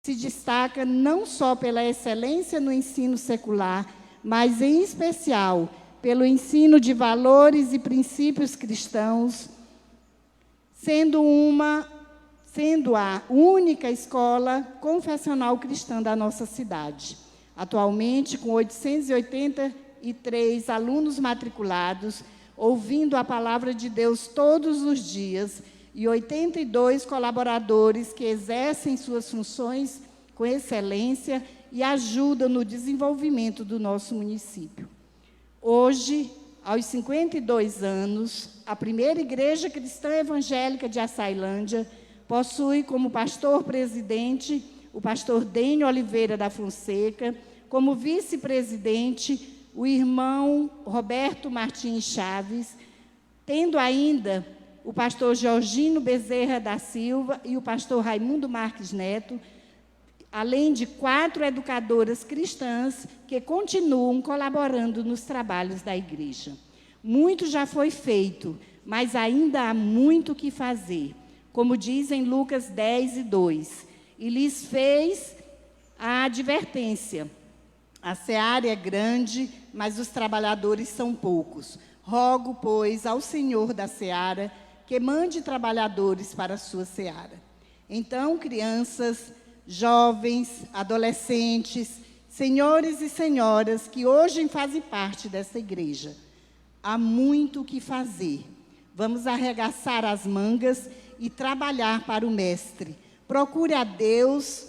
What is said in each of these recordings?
se destaca não só pela excelência no ensino secular, mas, em especial, pelo ensino de valores e princípios cristãos, sendo a única escola confessional cristã da nossa cidade. Atualmente, com 883 alunos matriculados, ouvindo a palavra de Deus todos os dias, e 82 colaboradores que exercem suas funções com excelência e ajudam no desenvolvimento do nosso município. Hoje, aos 52 anos, a primeira Igreja Cristã Evangélica de Açailândia possui como pastor-presidente o pastor Dênio Oliveira da Fonseca, como vice-presidente o irmão Roberto Martins Chaves, tendo ainda o pastor Georgino Bezerra da Silva e o pastor Raimundo Marques Neto, além de 4 educadoras cristãs que continuam colaborando nos trabalhos da igreja. Muito já foi feito, mas ainda há muito que fazer, como diz em Lucas 10:2, e lhes fez a advertência: a seara é grande, mas os trabalhadores são poucos. Rogo, pois, ao Senhor da seara que mande trabalhadores para a sua seara. Então, crianças, jovens, adolescentes, senhores e senhoras que hoje fazem parte dessa igreja, há muito o que fazer. Vamos arregaçar as mangas e trabalhar para o Mestre. Procure a Deus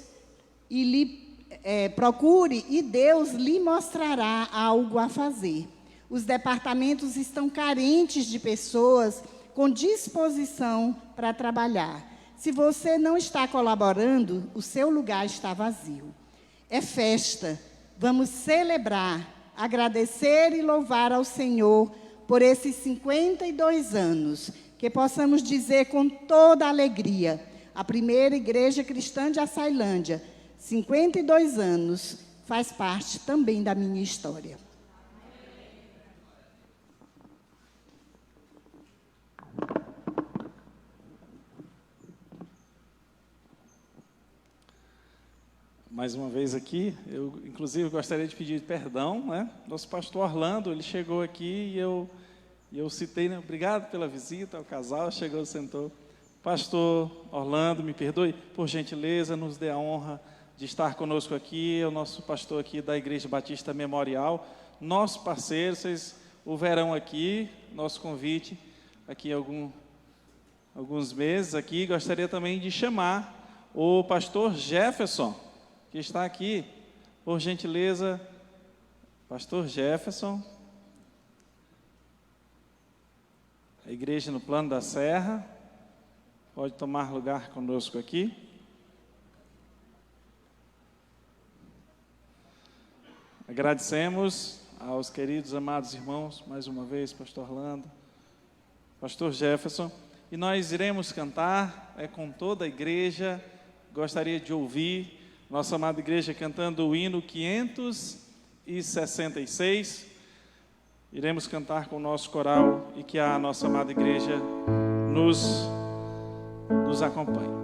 procure e Deus lhe mostrará algo a fazer. Os departamentos estão carentes de pessoas com disposição para trabalhar. Se você não está colaborando, o seu lugar está vazio. É festa. Vamos celebrar, agradecer e louvar ao Senhor por esses 52 anos, que possamos dizer com toda alegria: a primeira Igreja Cristã de Açailândia, 52 anos, faz parte também da minha história. Mais uma vez aqui, eu inclusive gostaria de pedir perdão, né? Nosso pastor Orlando, ele chegou aqui e eu citei, né? Obrigado pela visita ao casal, chegou, sentou. Pastor Orlando, me perdoe, por gentileza, nos dê a honra de estar conosco aqui, é o nosso pastor aqui da Igreja Batista Memorial, nosso parceiro, vocês o verão aqui, nosso convite, aqui alguns meses aqui. Gostaria também de chamar o pastor Jefferson, que está aqui, por gentileza, pastor Jefferson, a igreja no Plano da Serra, pode tomar lugar conosco aqui. Agradecemos aos queridos, amados irmãos, mais uma vez, pastor Orlando, pastor Jefferson, e nós iremos cantar com toda a igreja. Gostaria de ouvir nossa amada igreja cantando o hino 566. Iremos cantar com o nosso coral e que a nossa amada igreja nos acompanhe.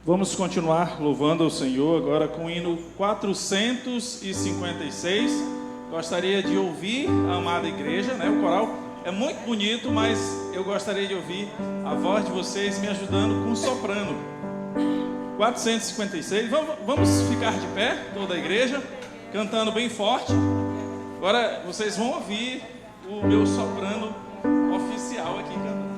Vamos continuar louvando ao Senhor agora com o hino 456. Gostaria de ouvir a amada igreja, né? O coral é muito bonito, mas eu gostaria de ouvir a voz de vocês me ajudando com o soprano. 456. Vamos ficar de pé, toda a igreja, cantando bem forte. Agora vocês vão ouvir o meu soprano oficial aqui cantando.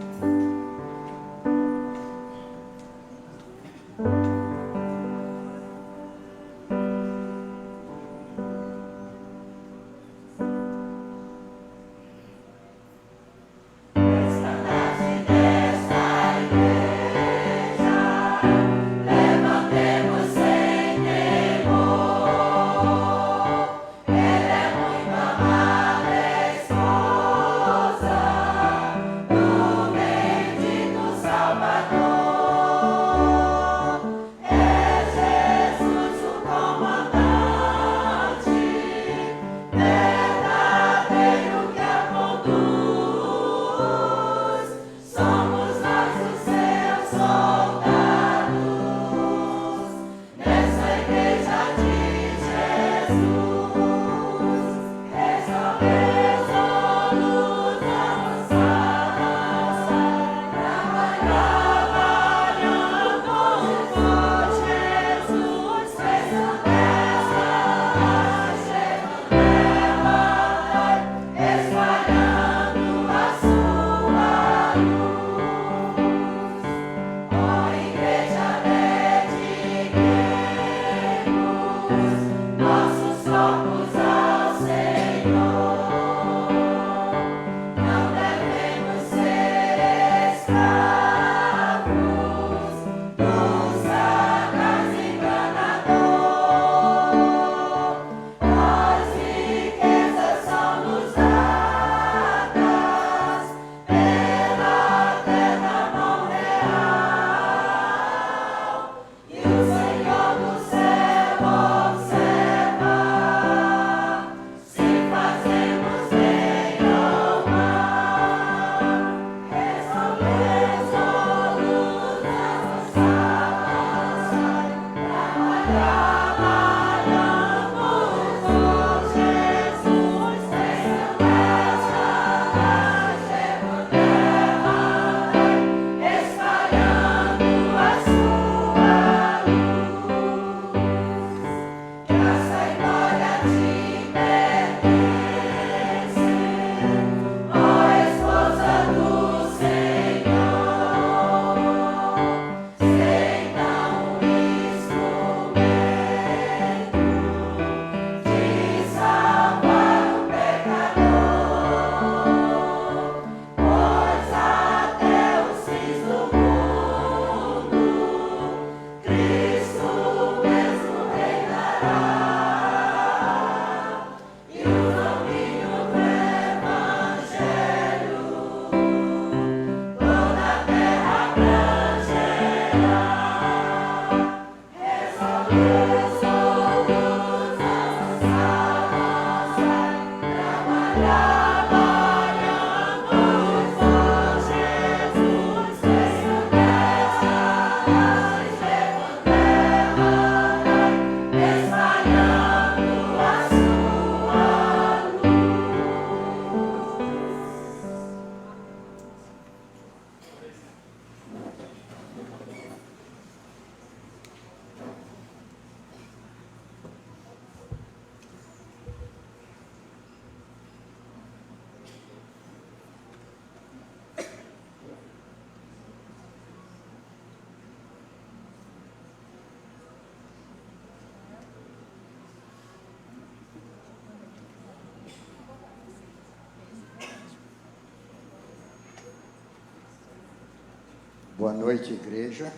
Boa noite, igreja.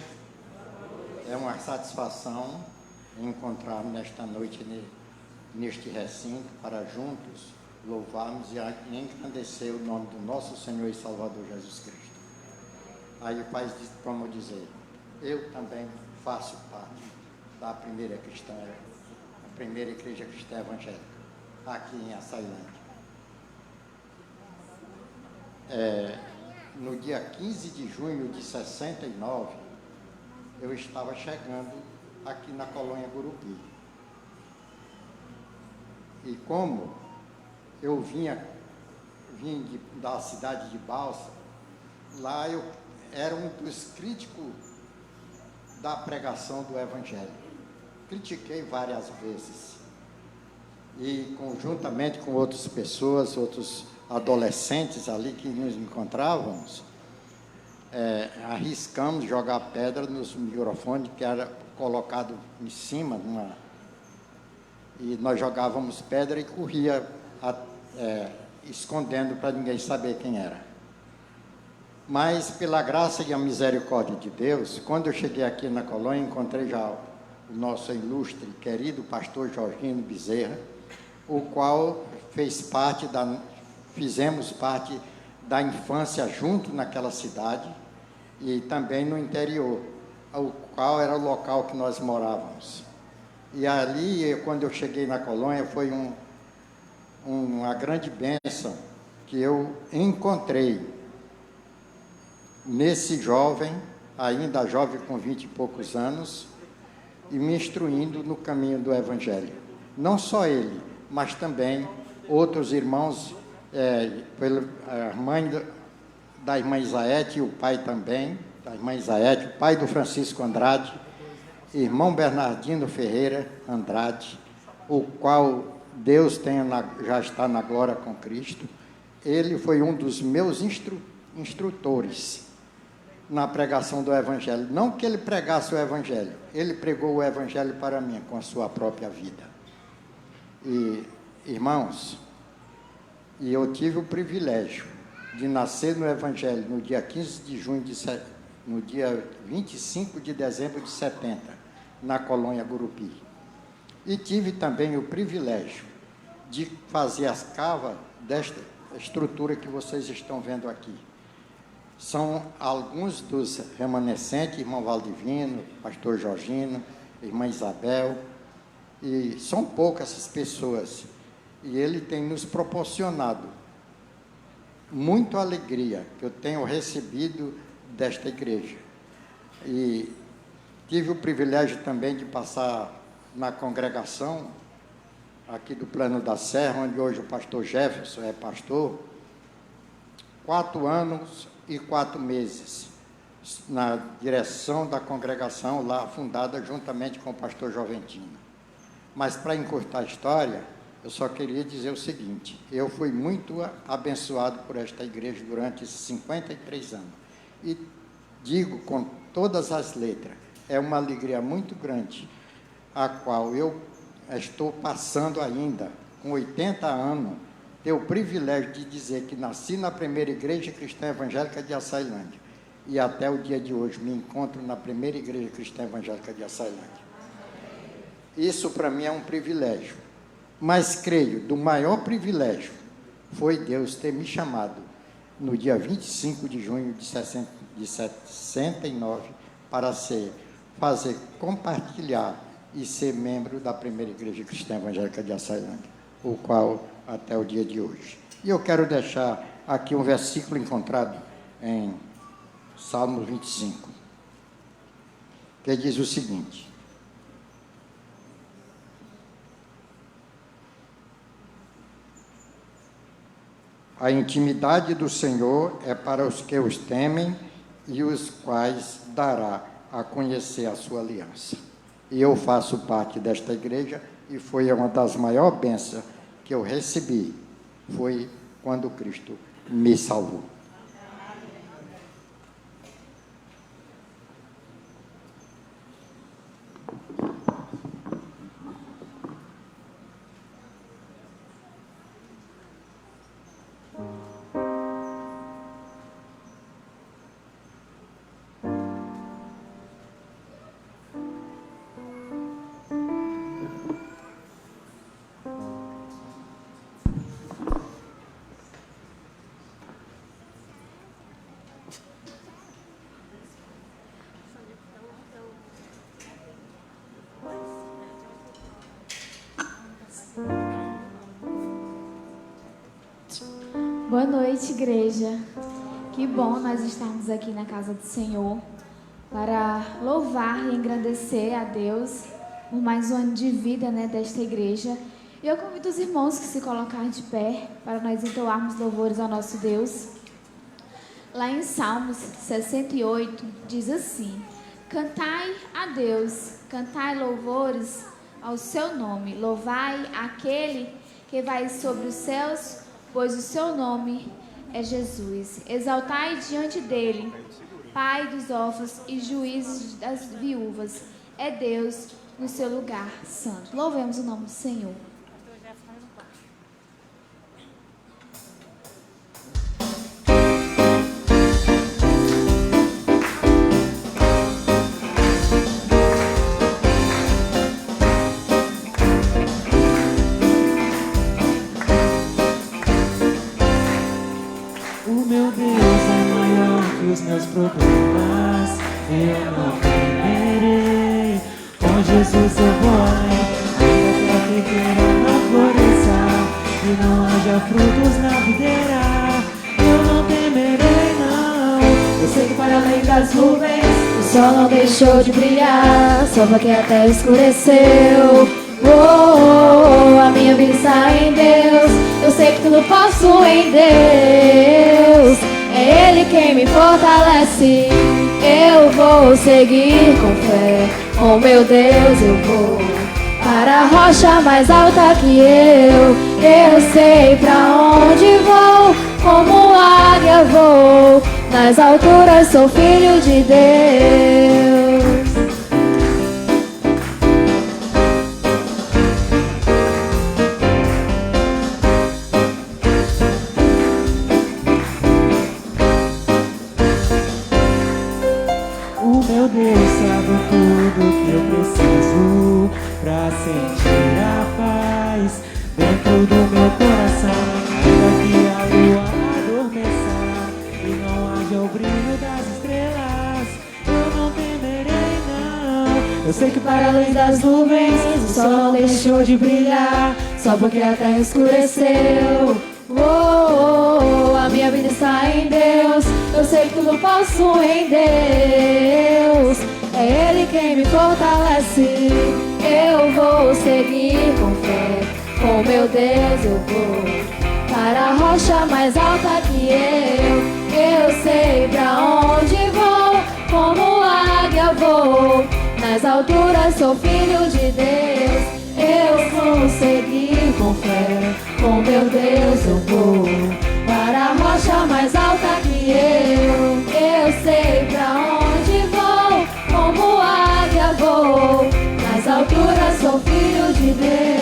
É uma satisfação encontrar nesta noite neste recinto para juntos louvarmos e engrandecer o nome do nosso Senhor e Salvador Jesus Cristo. Aí o pai diz, como dizer, eu também faço parte da primeira igreja cristã evangélica, aqui em Açailândia. No dia 15 de junho de 69, eu estava chegando aqui na colônia Gurupi. E como eu vim da cidade de Balsa, lá eu era um dos críticos da pregação do Evangelho. Critiquei várias vezes. E conjuntamente com outras pessoas, outros adolescentes ali que nos encontrávamos, arriscamos jogar pedra nos microfones que era colocado em cima e nós jogávamos pedra e corria escondendo para ninguém saber quem era. Mas pela graça e a misericórdia de Deus, quando eu cheguei aqui na colônia, encontrei já o nosso ilustre, querido pastor Jorginho Bezerra, o qual fizemos parte da infância junto naquela cidade e também no interior, o qual era o local que nós morávamos. E ali, quando eu cheguei na colônia, foi uma grande bênção que eu encontrei nesse jovem, ainda jovem com 20 e poucos anos, e me instruindo no caminho do Evangelho. Não só ele, mas também outros irmãos, a mãe da irmã Isaete, e o pai também, da irmã Isaete, o pai do Francisco Andrade, irmão Bernardino Ferreira Andrade, o qual Deus já está na glória com Cristo. Ele foi um dos meus instrutores na pregação do Evangelho. Não que ele pregasse o Evangelho, ele pregou o Evangelho para mim, com a sua própria vida. E, irmãos, eu tive o privilégio de nascer no Evangelho no dia 15 de junho, no dia 25 de dezembro de 70, na colônia Gurupi. E tive também o privilégio de fazer as cavas desta estrutura que vocês estão vendo aqui. São alguns dos remanescentes, irmão Valdivino, pastor Jorgino, irmã Isabel, e são poucas essas pessoas. E ele tem nos proporcionado muita alegria que eu tenho recebido desta igreja. E tive o privilégio também de passar na congregação aqui do Plano da Serra, onde hoje o pastor Jefferson é pastor, 4 anos e 4 meses na direção da congregação lá fundada juntamente com o pastor Joventino. Mas para encurtar a história, eu só queria dizer o seguinte: eu fui muito abençoado por esta igreja durante esses 53 anos. E digo com todas as letras, é uma alegria muito grande, a qual eu estou passando ainda, com 80 anos, ter o privilégio de dizer que nasci na primeira igreja cristã evangélica de Açailândia. E até o dia de hoje me encontro na primeira igreja cristã evangélica de Açailândia. Isso para mim é um privilégio. Mas creio, do maior privilégio foi Deus ter me chamado no dia 25 de junho de 69 para compartilhar e ser membro da primeira igreja cristã evangélica de Açailândia, o qual até o dia de hoje. E eu quero deixar aqui um versículo encontrado em Salmo 25, que diz o seguinte: a intimidade do Senhor é para os que os temem e os quais dará a conhecer a sua aliança. E eu faço parte desta igreja e foi uma das maiores bênçãos que eu recebi, foi quando Cristo me salvou. Boa noite, igreja. Que bom nós estarmos aqui na casa do Senhor para louvar e engrandecer a Deus por mais um ano de vida, desta igreja. E eu convido os irmãos que se colocarem de pé para nós entoarmos louvores ao nosso Deus. Lá em Salmos 68 diz assim: cantai a Deus, cantai louvores ao seu nome, louvai aquele que vai sobre os céus, pois o seu nome é Jesus. Exaltai diante dele, Pai dos órfãos e juízes das viúvas. É Deus no seu lugar santo. Louvemos o nome do Senhor. Os meus problemas eu não temerei. Com Jesus eu vou além, ainda que a figueira não floresça e não haja frutos na videira, eu não temerei não. Eu sei que para além das nuvens o sol não deixou de brilhar, só porque a terra escureceu. A minha vida está em Deus, eu sei que tudo posso em Deus. É Ele quem me fortalece. Eu vou seguir com fé. Com meu Deus eu vou para a rocha mais alta que eu. Eu sei pra onde vou, como águia vou. Nas alturas sou filho de Deus. Meu Deus sabe tudo que eu preciso pra sentir a paz dentro do meu coração. Ainda que a lua adormeça e não haja o brilho das estrelas, eu não temerei não. Eu sei que para além das nuvens o sol não deixou de brilhar, só porque a terra escureceu. A minha vida está em Deus, eu sei que tudo posso em Deus. É Ele quem me fortalece. Eu vou seguir com fé. Com meu Deus eu vou para a rocha mais alta que eu. Eu sei pra onde vou, como águia vou. Nas alturas sou filho de Deus. Eu vou seguir com fé. Com meu Deus eu vou para a rocha mais alta que eu. Eu sei pra onde vou, como águia vou. Nas alturas sou filho de Deus.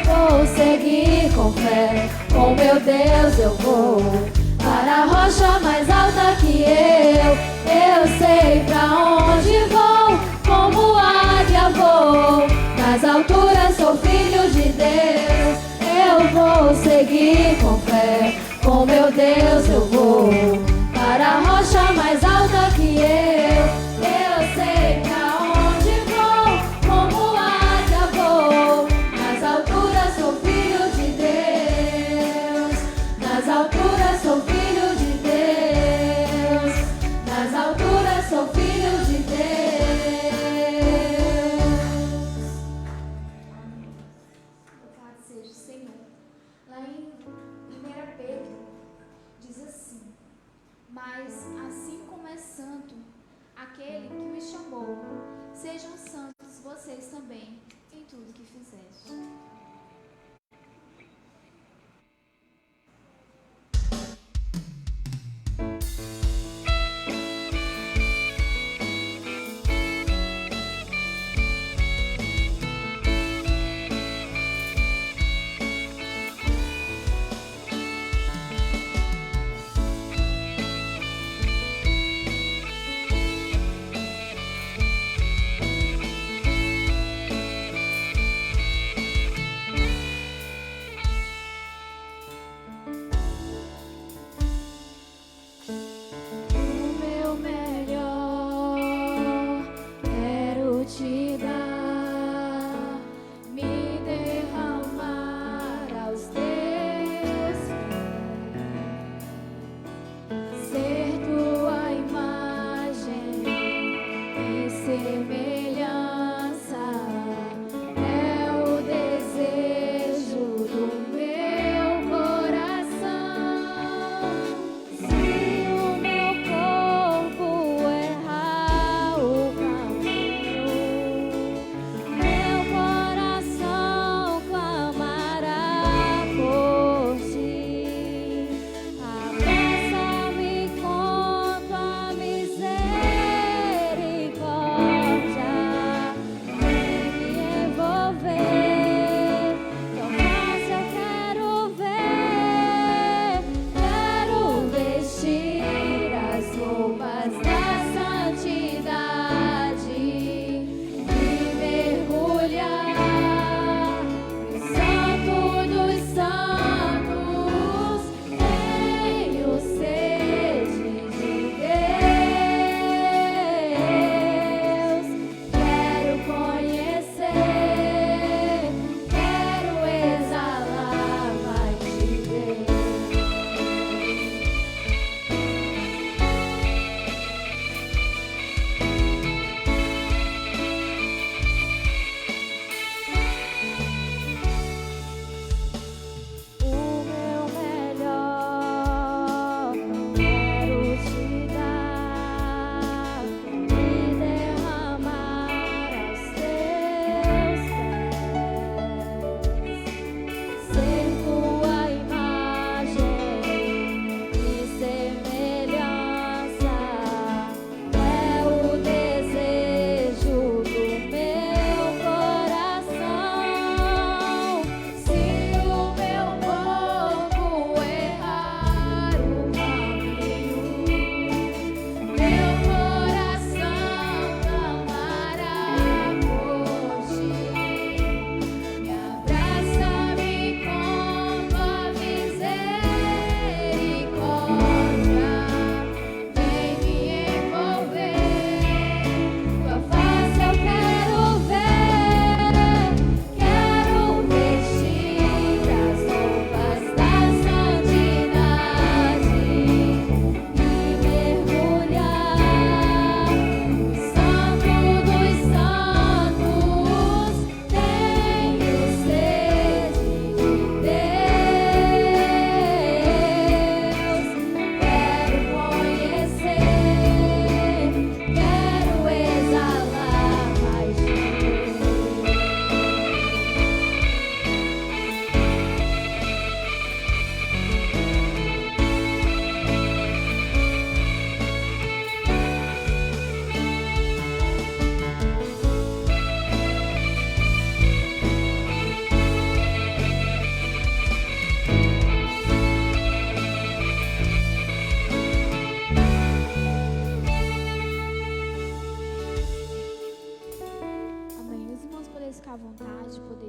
Vou seguir com fé, com meu Deus eu vou para a rocha mais alta que eu. Eu sei pra onde vou, como águia vou. Nas alturas sou filho de Deus. Eu vou seguir com fé, com meu Deus eu vou para a rocha mais alta que eu. Eu sei pra onde vou, como águia vou. Nas alturas sou filho de Deus. Nas alturas sou filho de Deus. Nas alturas sou filho de Deus. Louvado seja o Senhor. Lá em 1 Pedro diz assim: mas assim como é santo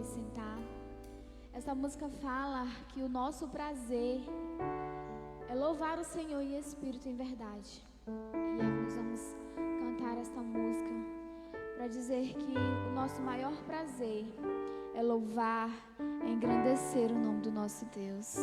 poder sentar. Essa música fala que o nosso prazer é louvar o Senhor em espírito e em verdade. E aí nós vamos cantar esta música para dizer que o nosso maior prazer é louvar, é engrandecer o nome do nosso Deus.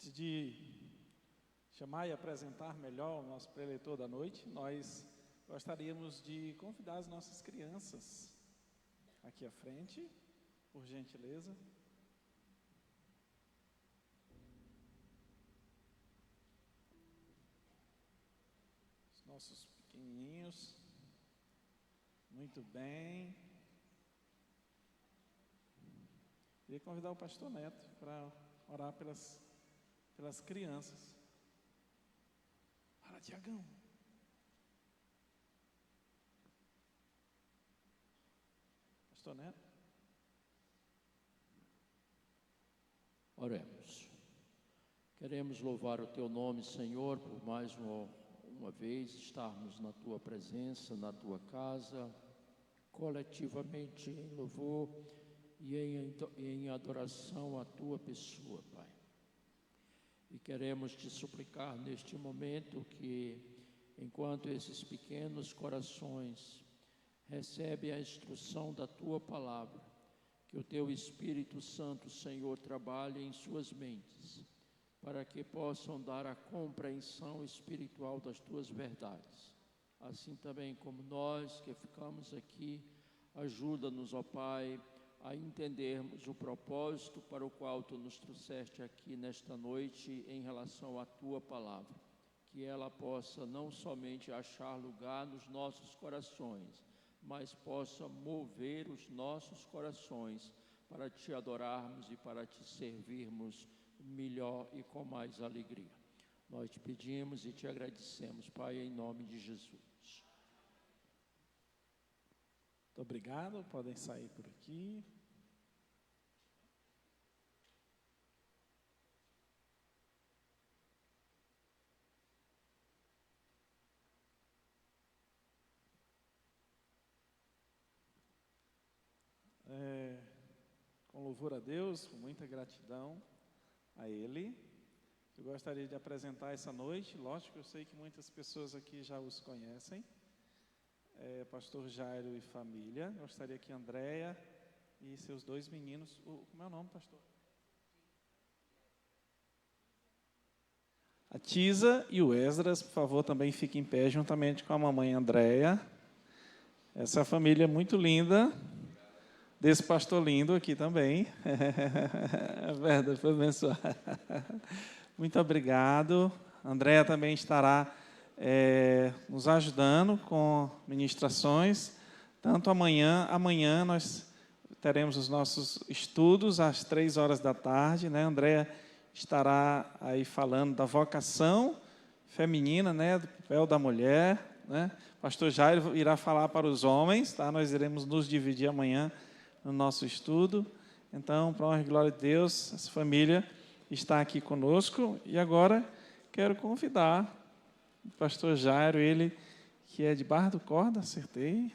Antes de chamar e apresentar melhor o nosso preletor da noite, nós gostaríamos de convidar as nossas crianças aqui à frente, por gentileza. nossos pequenininhos. Muito bem. Queria convidar o pastor Neto para orar pelas crianças. Fala, Tiagão. Pastor Neto. Oremos. Queremos louvar o Teu nome, Senhor, por mais uma vez estarmos na Tua presença, na Tua casa, coletivamente em louvor e em adoração à Tua pessoa, Pai. E queremos Te suplicar neste momento que, enquanto esses pequenos corações recebem a instrução da Tua palavra, que o Teu Espírito Santo, Senhor, trabalhe em suas mentes, para que possam dar a compreensão espiritual das Tuas verdades. Assim também como nós que ficamos aqui, ajuda-nos, ó Pai, a entendermos o propósito para o qual Tu nos trouxeste aqui nesta noite em relação à Tua palavra. Que ela possa não somente achar lugar nos nossos corações, mas possa mover os nossos corações para Te adorarmos e para Te servirmos melhor e com mais alegria. Nós Te pedimos e Te agradecemos, Pai, em nome de Jesus. Muito obrigado, podem sair por aqui. Com louvor a Deus, com muita gratidão a Ele, eu gostaria de apresentar essa noite. Lógico, eu sei que muitas pessoas aqui já os conhecem. Pastor Jairo e família. Gostaria que a Andréia e seus 2 meninos... Como é o nome, pastor? A Tisa e o Esdras, por favor, também fiquem em pé juntamente com a mamãe Andréia. Essa família é muito linda. Desse pastor lindo aqui também. É verdade, foi abençoado. Muito obrigado. A Andréia também estará nos ajudando com ministrações. Tanto amanhã nós teremos os nossos estudos às 15h, né? A Andréia estará aí falando da vocação feminina, né? Do papel da mulher, né? O pastor Jairo irá falar para os homens, tá? Nós iremos nos dividir amanhã no nosso estudo. Então, para a honra e glória de Deus, essa família está aqui conosco. E agora quero convidar o pastor Jairo, ele que é de Barra do Corda, acertei.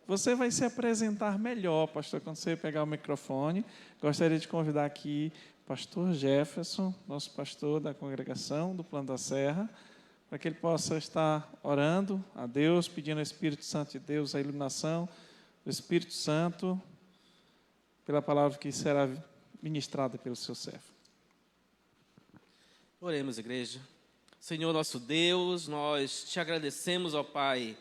Você vai se apresentar melhor, pastor, quando você pegar o microfone. Gostaria de convidar aqui o pastor Jefferson, nosso pastor da congregação do Plano da Serra, para que ele possa estar orando a Deus, pedindo ao Espírito Santo de Deus a iluminação do Espírito Santo, pela palavra que será ministrada pelo seu servo. Oremos, igreja. Senhor nosso Deus, nós Te agradecemos, ó Pai,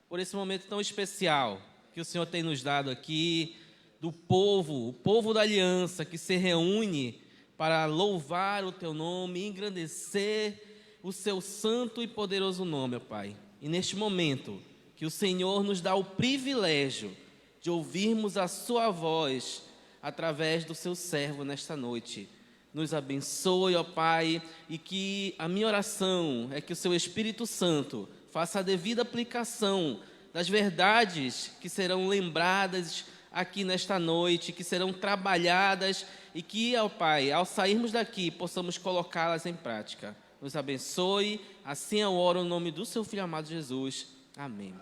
por esse momento tão especial que o Senhor tem nos dado aqui, do povo, o povo da aliança que se reúne para louvar o Teu nome, engrandecer o Seu santo e poderoso nome, ó Pai. E neste momento, que o Senhor nos dá o privilégio de ouvirmos a Sua voz através do Seu servo nesta noite. Nos abençoe, ó Pai, e que a minha oração é que o Seu Espírito Santo faça a devida aplicação das verdades que serão lembradas aqui nesta noite, que serão trabalhadas e que, ó Pai, ao sairmos daqui, possamos colocá-las em prática. Nos abençoe, assim eu oro no nome do Seu Filho amado Jesus. Amém.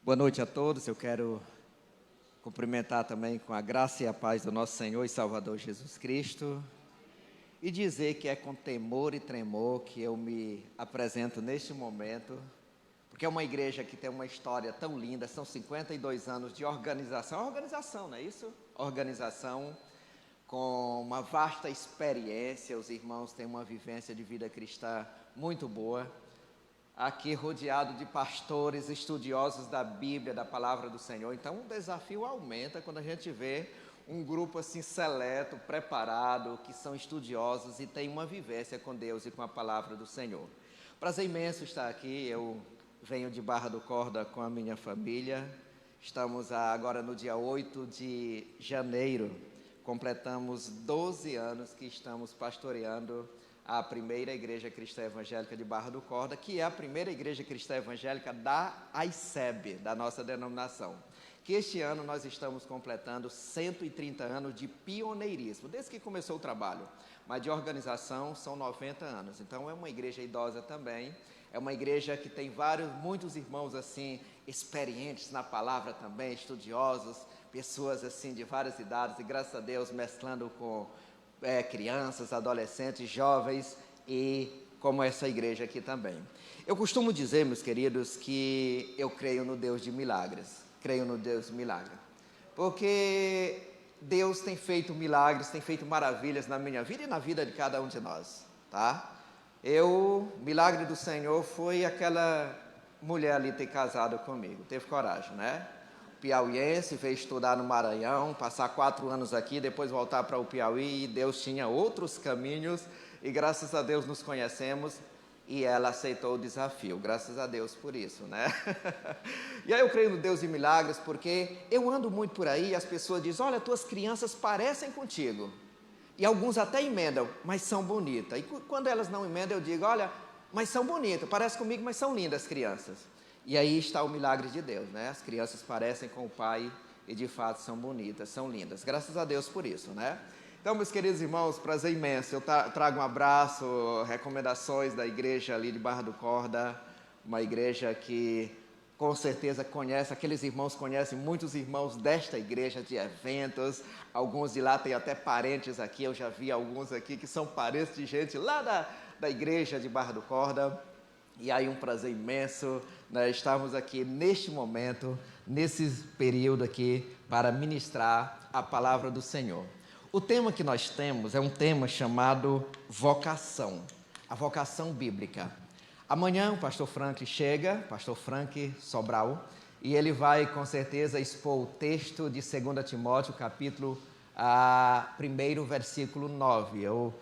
Boa noite a todos. Eu quero cumprimentar também com a graça e a paz do nosso Senhor e Salvador Jesus Cristo e dizer que é com temor e tremor que eu me apresento neste momento, porque é uma igreja que tem uma história tão linda. São 52 anos de organização, não é isso? Organização com uma vasta experiência. Os irmãos têm uma vivência de vida cristã muito boa. Aqui rodeado de pastores estudiosos da Bíblia, da palavra do Senhor. Então o desafio aumenta quando a gente vê um grupo assim seleto, preparado, que são estudiosos e têm uma vivência com Deus e com a palavra do Senhor. Prazer imenso estar aqui. Eu venho de Barra do Corda com a minha família. Estamos agora no dia 8 de janeiro, completamos 12 anos que estamos pastoreando a primeira igreja cristã evangélica de Barra do Corda, que é a primeira igreja cristã evangélica da AICEB, da nossa denominação. Que este ano nós estamos completando 130 anos de pioneirismo, desde que começou o trabalho, mas de organização são 90 anos. Então é uma igreja idosa também, é uma igreja que tem muitos irmãos assim, experientes na palavra também, estudiosos, pessoas assim de várias idades, e graças a Deus mesclando com crianças, adolescentes, jovens, e como essa igreja aqui também. Eu costumo dizer, meus queridos, que eu creio no Deus de milagres. Creio no Deus de milagres. Porque Deus tem feito milagres, tem feito maravilhas na minha vida e na vida de cada um de nós, tá? Milagre do Senhor foi aquela mulher ali ter casado comigo, teve coragem, né? Piauiense, veio estudar no Maranhão, passar 4 anos aqui, depois voltar para o Piauí, e Deus tinha outros caminhos, e graças a Deus nos conhecemos, e ela aceitou o desafio, graças a Deus por isso, né? E aí eu creio no Deus de milagres, porque eu ando muito por aí, e as pessoas dizem, olha, tuas crianças parecem contigo, e alguns até emendam, mas são bonitas, e quando elas não emendam, eu digo, olha, mas são bonitas, parecem comigo, mas são lindas as crianças. E aí está o milagre de Deus, né? As crianças parecem com o pai e de fato são bonitas, são lindas. Graças a Deus por isso, né? Então, meus queridos irmãos, prazer imenso. Eu trago um abraço, recomendações da igreja ali de Barra do Corda, uma igreja que com certeza conhece, aqueles irmãos conhecem muitos irmãos desta igreja de eventos, alguns de lá têm até parentes aqui, eu já vi alguns aqui que são parentes de gente lá da igreja de Barra do Corda. E aí um prazer imenso, né, estarmos aqui neste momento, nesse período aqui, para ministrar a palavra do Senhor. O tema que nós temos é um tema chamado vocação, a vocação bíblica. Amanhã o pastor Frank chega, pastor Frank Sobral, e ele vai com certeza expor o texto de 2 Timóteo, capítulo 1, versículo 9. Eu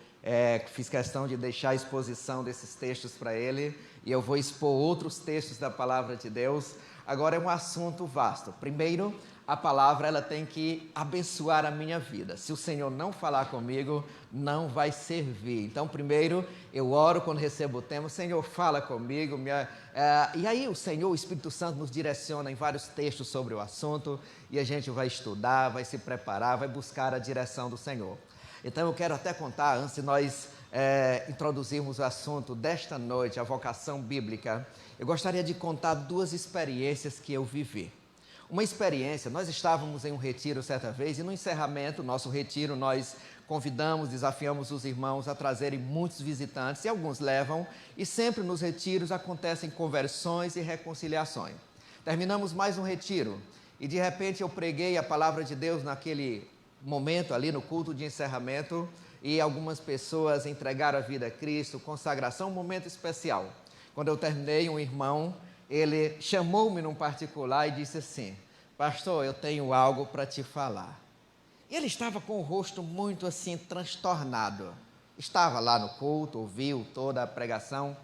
fiz questão de deixar a exposição desses textos para ele, e eu vou expor outros textos da palavra de Deus. Agora é um assunto vasto. Primeiro, a palavra ela tem que abençoar a minha vida. Se o Senhor não falar comigo, não vai servir. Então, primeiro, eu oro quando recebo o tema, Senhor, fala comigo. E aí o Senhor, o Espírito Santo, nos direciona em vários textos sobre o assunto, e a gente vai estudar, vai se preparar, vai buscar a direção do Senhor. Então, eu quero até contar, antes de nós introduzirmos o assunto desta noite, a vocação bíblica, eu gostaria de contar 2 experiências que eu vivi. Uma experiência, nós estávamos em um retiro certa vez, e no encerramento do nosso retiro, nós convidamos, desafiamos os irmãos a trazerem muitos visitantes, e alguns levam, e sempre nos retiros acontecem conversões e reconciliações. Terminamos mais um retiro, e de repente eu preguei a palavra de Deus naquele momento ali no culto de encerramento, e algumas pessoas entregaram a vida a Cristo, consagração, um momento especial. Quando eu terminei, um irmão, ele chamou-me num particular e disse assim, pastor, eu tenho algo para te falar. E ele estava com o rosto muito assim, transtornado. Estava lá no culto, ouviu toda a pregação,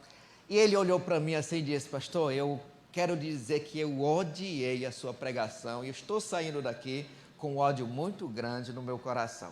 e ele olhou para mim assim e disse, pastor, eu quero dizer que eu odiei a sua pregação, e estou saindo daqui com um ódio muito grande no meu coração.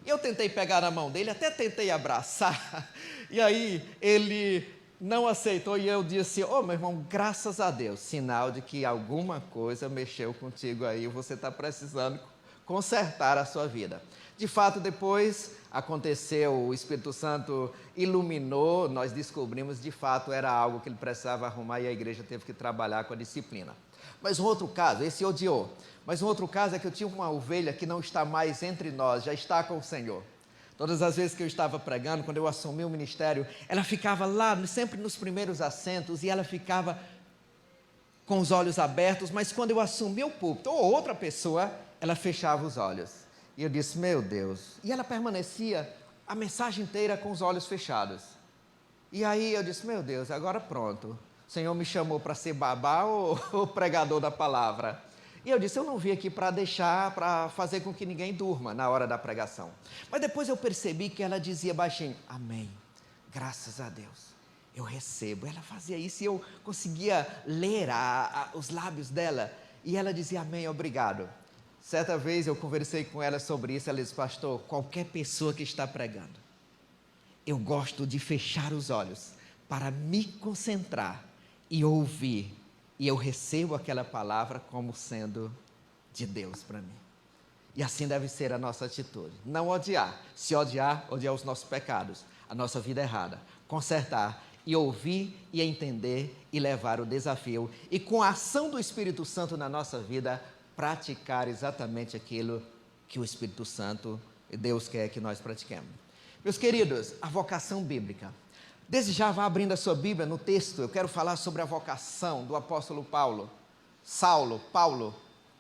E eu tentei pegar na mão dele, até tentei abraçar, e aí ele não aceitou, e eu disse, meu irmão, graças a Deus, sinal de que alguma coisa mexeu contigo aí, você está precisando consertar a sua vida. De fato, depois aconteceu, o Espírito Santo iluminou, nós descobrimos, de fato, era algo que ele precisava arrumar, e a igreja teve que trabalhar com a disciplina. Mas um outro caso, esse odiou, mas um outro caso é que eu tinha uma ovelha que não está mais entre nós, já está com o Senhor. Todas as vezes que eu estava pregando, quando eu assumi o ministério, ela ficava lá, sempre nos primeiros assentos, e ela ficava com os olhos abertos, mas quando eu assumi o púlpito, ou outra pessoa, ela fechava os olhos. E eu disse, meu Deus. E ela permanecia a mensagem inteira com os olhos fechados. E aí eu disse, meu Deus, agora pronto. O Senhor me chamou para ser babá ou pregador da palavra? E eu disse, eu não vim aqui para fazer com que ninguém durma na hora da pregação. Mas depois eu percebi que ela dizia baixinho, amém, graças a Deus, eu recebo. Ela fazia isso e eu conseguia ler os lábios dela. E ela dizia, amém, obrigado. Certa vez eu conversei com ela sobre isso, ela disse, pastor, qualquer pessoa que está pregando, eu gosto de fechar os olhos para me concentrar e ouvir. E eu recebo aquela palavra como sendo de Deus para mim. E assim deve ser a nossa atitude. Não odiar. Se odiar, odiar os nossos pecados, a nossa vida errada. Consertar e ouvir e entender e levar o desafio. E com a ação do Espírito Santo na nossa vida, praticar exatamente aquilo que o Espírito Santo e Deus quer que nós pratiquemos. Meus queridos, a vocação bíblica. Desde já vá abrindo a sua Bíblia no texto, eu quero falar sobre a vocação do apóstolo Paulo,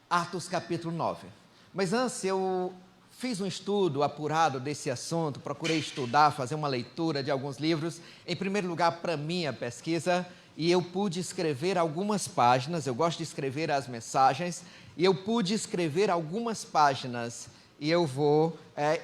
Atos capítulo 9. Mas antes eu fiz um estudo apurado desse assunto, procurei estudar, fazer uma leitura de alguns livros, em primeiro lugar para minha pesquisa, e eu pude escrever algumas páginas, eu gosto de escrever as mensagens, e eu pude escrever algumas páginas, e eu vou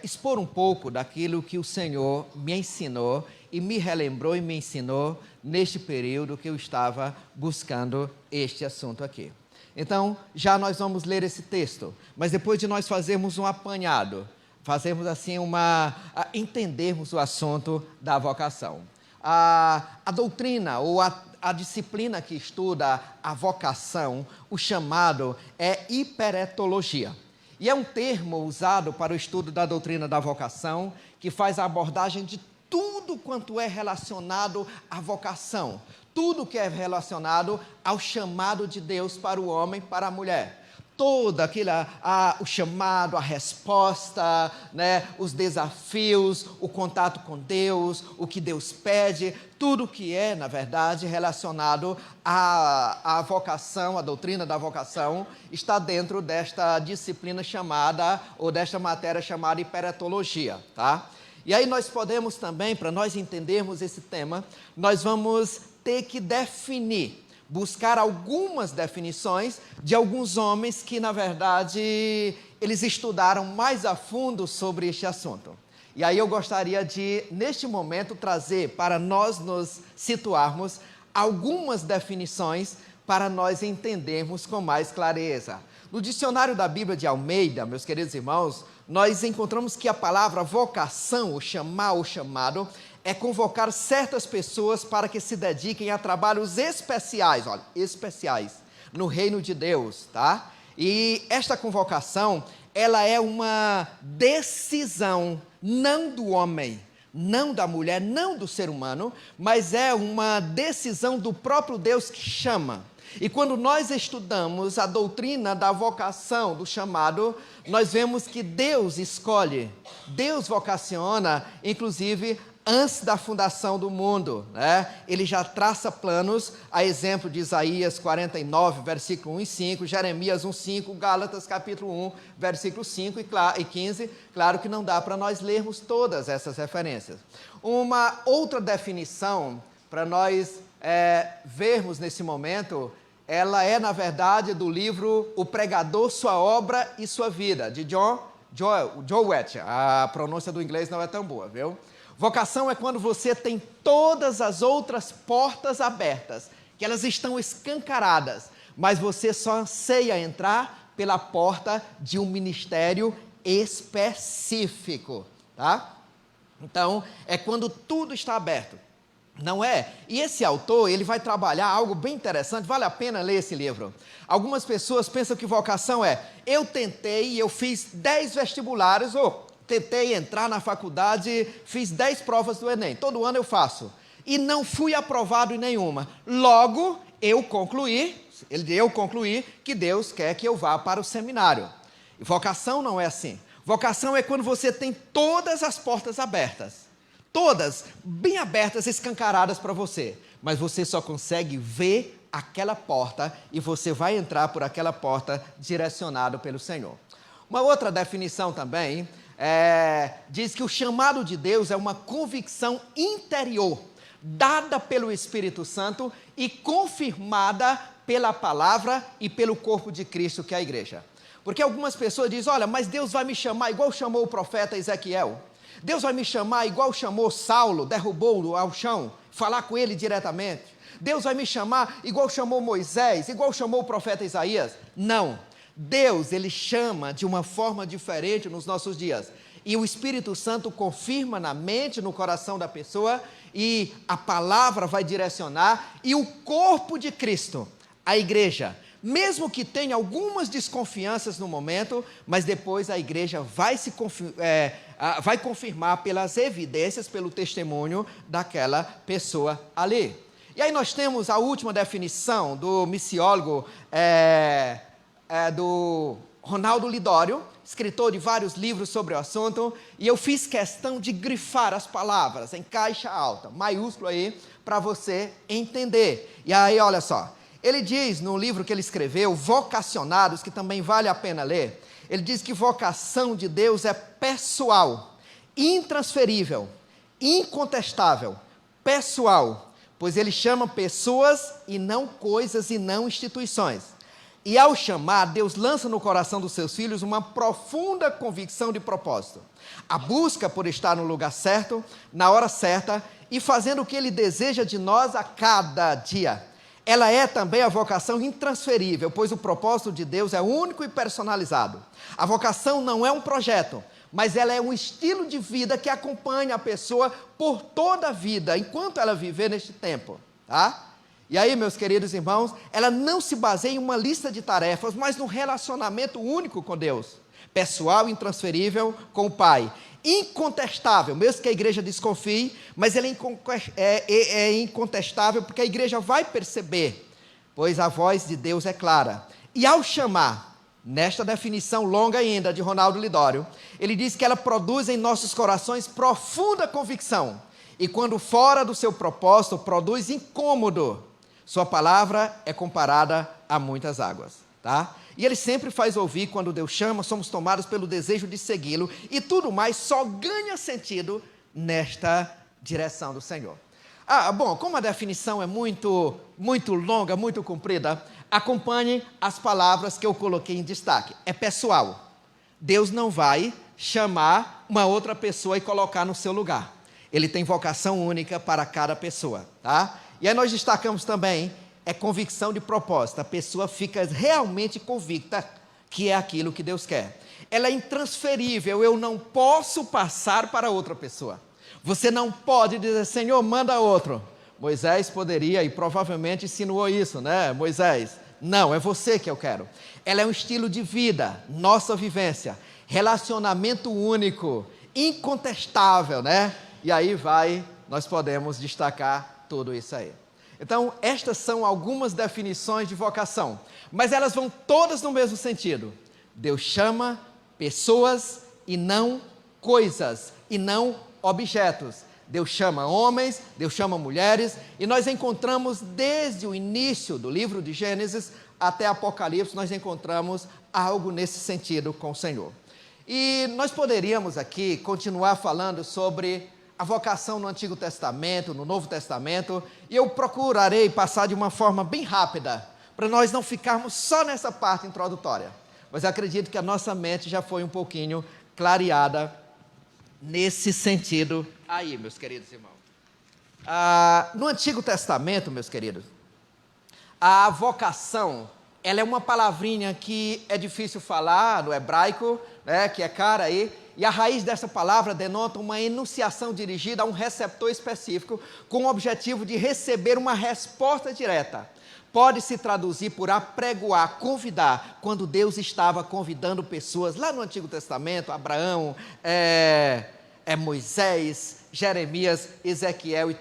expor um pouco daquilo que o Senhor me ensinou, e me relembrou e me ensinou neste período que eu estava buscando este assunto aqui. Então, já nós vamos ler esse texto, mas depois de nós fazermos um apanhado, fazermos assim entendermos o assunto da vocação. A doutrina ou a disciplina que estuda a vocação, o chamado é hiperetologia. E é um termo usado para o estudo da doutrina da vocação, que faz a abordagem de tudo quanto é relacionado à vocação, tudo que é relacionado ao chamado de Deus para o homem, para a mulher. Todo aquele, o chamado, a resposta, né, os desafios, o contato com Deus, o que Deus pede, tudo que é, na verdade, relacionado à vocação, à doutrina da vocação, está dentro desta disciplina chamada, ou desta matéria chamada hiperetologia, tá? E aí nós podemos também, para nós entendermos esse tema, nós vamos ter que definir, buscar algumas definições de alguns homens que, na verdade, eles estudaram mais a fundo sobre este assunto. E aí eu gostaria de, neste momento, trazer para nós nos situarmos algumas definições para nós entendermos com mais clareza. No dicionário da Bíblia de Almeida, meus queridos irmãos, nós encontramos que a palavra vocação, o chamar, o chamado, é convocar certas pessoas para que se dediquem a trabalhos especiais, olha, especiais, no reino de Deus, tá? E esta convocação, ela é uma decisão, não do homem, não da mulher, não do ser humano, mas é uma decisão do próprio Deus que chama. E quando nós estudamos a doutrina da vocação, do chamado, nós vemos que Deus escolhe, Deus vocaciona, inclusive antes da fundação do mundo, né? Ele já traça planos, a exemplo de Isaías 49, versículo 1 e 5, Jeremias 1, 5, Gálatas capítulo 1, versículo 5 e 15. Claro que não dá para nós lermos todas essas referências. Uma outra definição para nós vermos nesse momento, ela é, na verdade, do livro O Pregador, Sua Obra e Sua Vida, de Joel Wetcher. A pronúncia do inglês não é tão boa, viu? Vocação é quando você tem todas as outras portas abertas, que elas estão escancaradas, mas você só anseia entrar pela porta de um ministério específico, tá? Então, é quando tudo está aberto, não é? E esse autor, ele vai trabalhar algo bem interessante, vale a pena ler esse livro. Algumas pessoas pensam que vocação eu tentei e eu fiz 10 vestibulares, tentei entrar na faculdade, fiz 10 provas do Enem, todo ano eu faço, e não fui aprovado em nenhuma. Logo, eu concluí que Deus quer que eu vá para o seminário. E vocação não é assim. Vocação é quando você tem todas as portas abertas, todas bem abertas, escancaradas para você, mas você só consegue ver aquela porta e você vai entrar por aquela porta direcionado pelo Senhor. Uma outra definição também diz que o chamado de Deus é uma convicção interior dada pelo Espírito Santo e confirmada pela palavra e pelo corpo de Cristo, que é a igreja. Porque algumas pessoas dizem, olha, mas Deus vai me chamar igual chamou o profeta Ezequiel. Deus vai me chamar igual chamou Saulo, derrubou-o ao chão, falar com ele diretamente. Deus vai me chamar igual chamou Moisés, igual chamou o profeta Isaías. Não. Deus, ele chama de uma forma diferente nos nossos dias. E o Espírito Santo confirma na mente, no coração da pessoa, e a palavra vai direcionar, e o corpo de Cristo, a igreja, mesmo que tenha algumas desconfianças no momento, mas depois a igreja vai confirmar pelas evidências, pelo testemunho daquela pessoa ali. E aí nós temos a última definição do missiólogo do Ronaldo Lidório, escritor de vários livros sobre o assunto, e eu fiz questão de grifar as palavras em caixa alta, maiúsculo aí, para você entender. E aí, olha só, ele diz no livro que ele escreveu, Vocacionados, que também vale a pena ler, ele diz que vocação de Deus é pessoal, intransferível, incontestável, pessoal, pois ele chama pessoas e não coisas e não instituições. E ao chamar, Deus lança no coração dos seus filhos uma profunda convicção de propósito. A busca por estar no lugar certo, na hora certa e fazendo o que Ele deseja de nós a cada dia. Ela é também a vocação intransferível, pois o propósito de Deus é único e personalizado. A vocação não é um projeto, mas ela é um estilo de vida que acompanha a pessoa por toda a vida, enquanto ela viver neste tempo, tá? E aí, meus queridos irmãos, ela não se baseia em uma lista de tarefas, mas num relacionamento único com Deus, pessoal, intransferível com o Pai, incontestável, mesmo que a igreja desconfie, mas ele é incontestável porque a igreja vai perceber, pois a voz de Deus é clara. E ao chamar, nesta definição longa ainda de Ronaldo Lidório, ele diz que ela produz em nossos corações profunda convicção, e quando fora do seu propósito, produz incômodo. Sua palavra é comparada a muitas águas, tá? E ele sempre faz ouvir, quando Deus chama, somos tomados pelo desejo de segui-lo, e tudo mais só ganha sentido nesta direção do Senhor. Bom, como a definição é muito longa, muito comprida, acompanhe as palavras que eu coloquei em destaque. É pessoal. Deus não vai chamar uma outra pessoa e colocar no seu lugar. Ele tem vocação única para cada pessoa, tá? E aí nós destacamos também, convicção de propósito. A pessoa fica realmente convicta que é aquilo que Deus quer. Ela é intransferível, eu não posso passar para outra pessoa. Você não pode dizer, Senhor, manda outro. Moisés poderia, e provavelmente insinuou isso, né, Moisés? Não, é você que eu quero. Ela é um estilo de vida, nossa vivência, relacionamento único, incontestável, né? E aí nós podemos destacar tudo isso aí. Então, estas são algumas definições de vocação, mas elas vão todas no mesmo sentido. Deus chama pessoas e não coisas, e não objetos. Deus chama homens, Deus chama mulheres, e nós encontramos desde o início do livro de Gênesis até Apocalipse, nós encontramos algo nesse sentido com o Senhor. E nós poderíamos aqui continuar falando sobre a vocação no Antigo Testamento, no Novo Testamento, e eu procurarei passar de uma forma bem rápida, para nós não ficarmos só nessa parte introdutória. Mas acredito que a nossa mente já foi um pouquinho clareada nesse sentido aí, meus queridos irmãos. No Antigo Testamento, meus queridos, a vocação, ela é uma palavrinha que é difícil falar no hebraico, né, que é cara aí, e a raiz dessa palavra denota uma enunciação dirigida a um receptor específico com o objetivo de receber uma resposta direta. Pode se traduzir por apregoar, convidar, quando Deus estava convidando pessoas lá no Antigo Testamento, Abraão, Moisés, Jeremias, Ezequiel e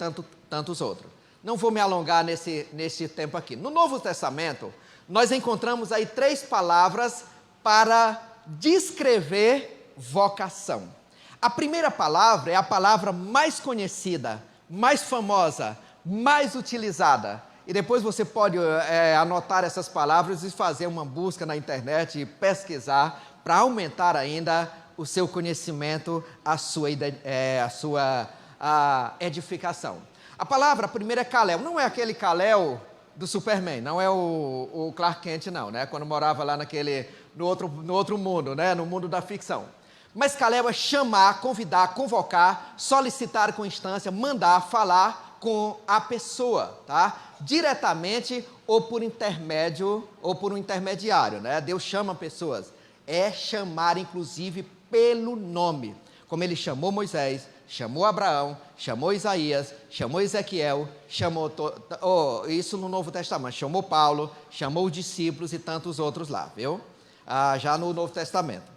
tantos outros. Não vou me alongar nesse tempo aqui. No Novo Testamento, nós encontramos aí 3 palavras para descrever vocação. A primeira palavra é a palavra mais conhecida, mais famosa, mais utilizada. E depois você pode anotar essas palavras e fazer uma busca na internet e pesquisar para aumentar ainda o seu conhecimento, a sua a edificação. A palavra primeira é Kal-El, não é aquele Kal-El do Superman, não é o Clark Kent não, né? Quando morava lá no outro mundo, né? No mundo da ficção. Mas Kal-El é chamar, convidar, convocar, solicitar com instância, mandar, falar com a pessoa, tá? Diretamente ou por intermédio, ou por um intermediário, né? Deus chama pessoas. É chamar, inclusive, pelo nome. Como ele chamou Moisés, chamou Abraão, chamou Isaías, chamou Ezequiel, chamou... isso no Novo Testamento. Chamou Paulo, chamou os discípulos e tantos outros lá, viu? Já no Novo Testamento.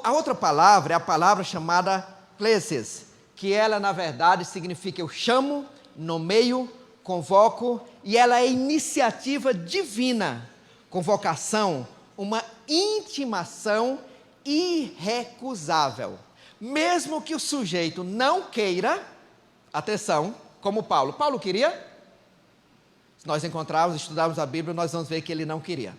A outra palavra é a palavra chamada klesis, que ela, na verdade, significa eu chamo, nomeio, convoco, e ela é iniciativa divina, convocação, uma intimação irrecusável. Mesmo que o sujeito não queira, atenção, como Paulo. Paulo queria? Se nós encontrarmos, estudarmos a Bíblia, nós vamos ver que ele não queria.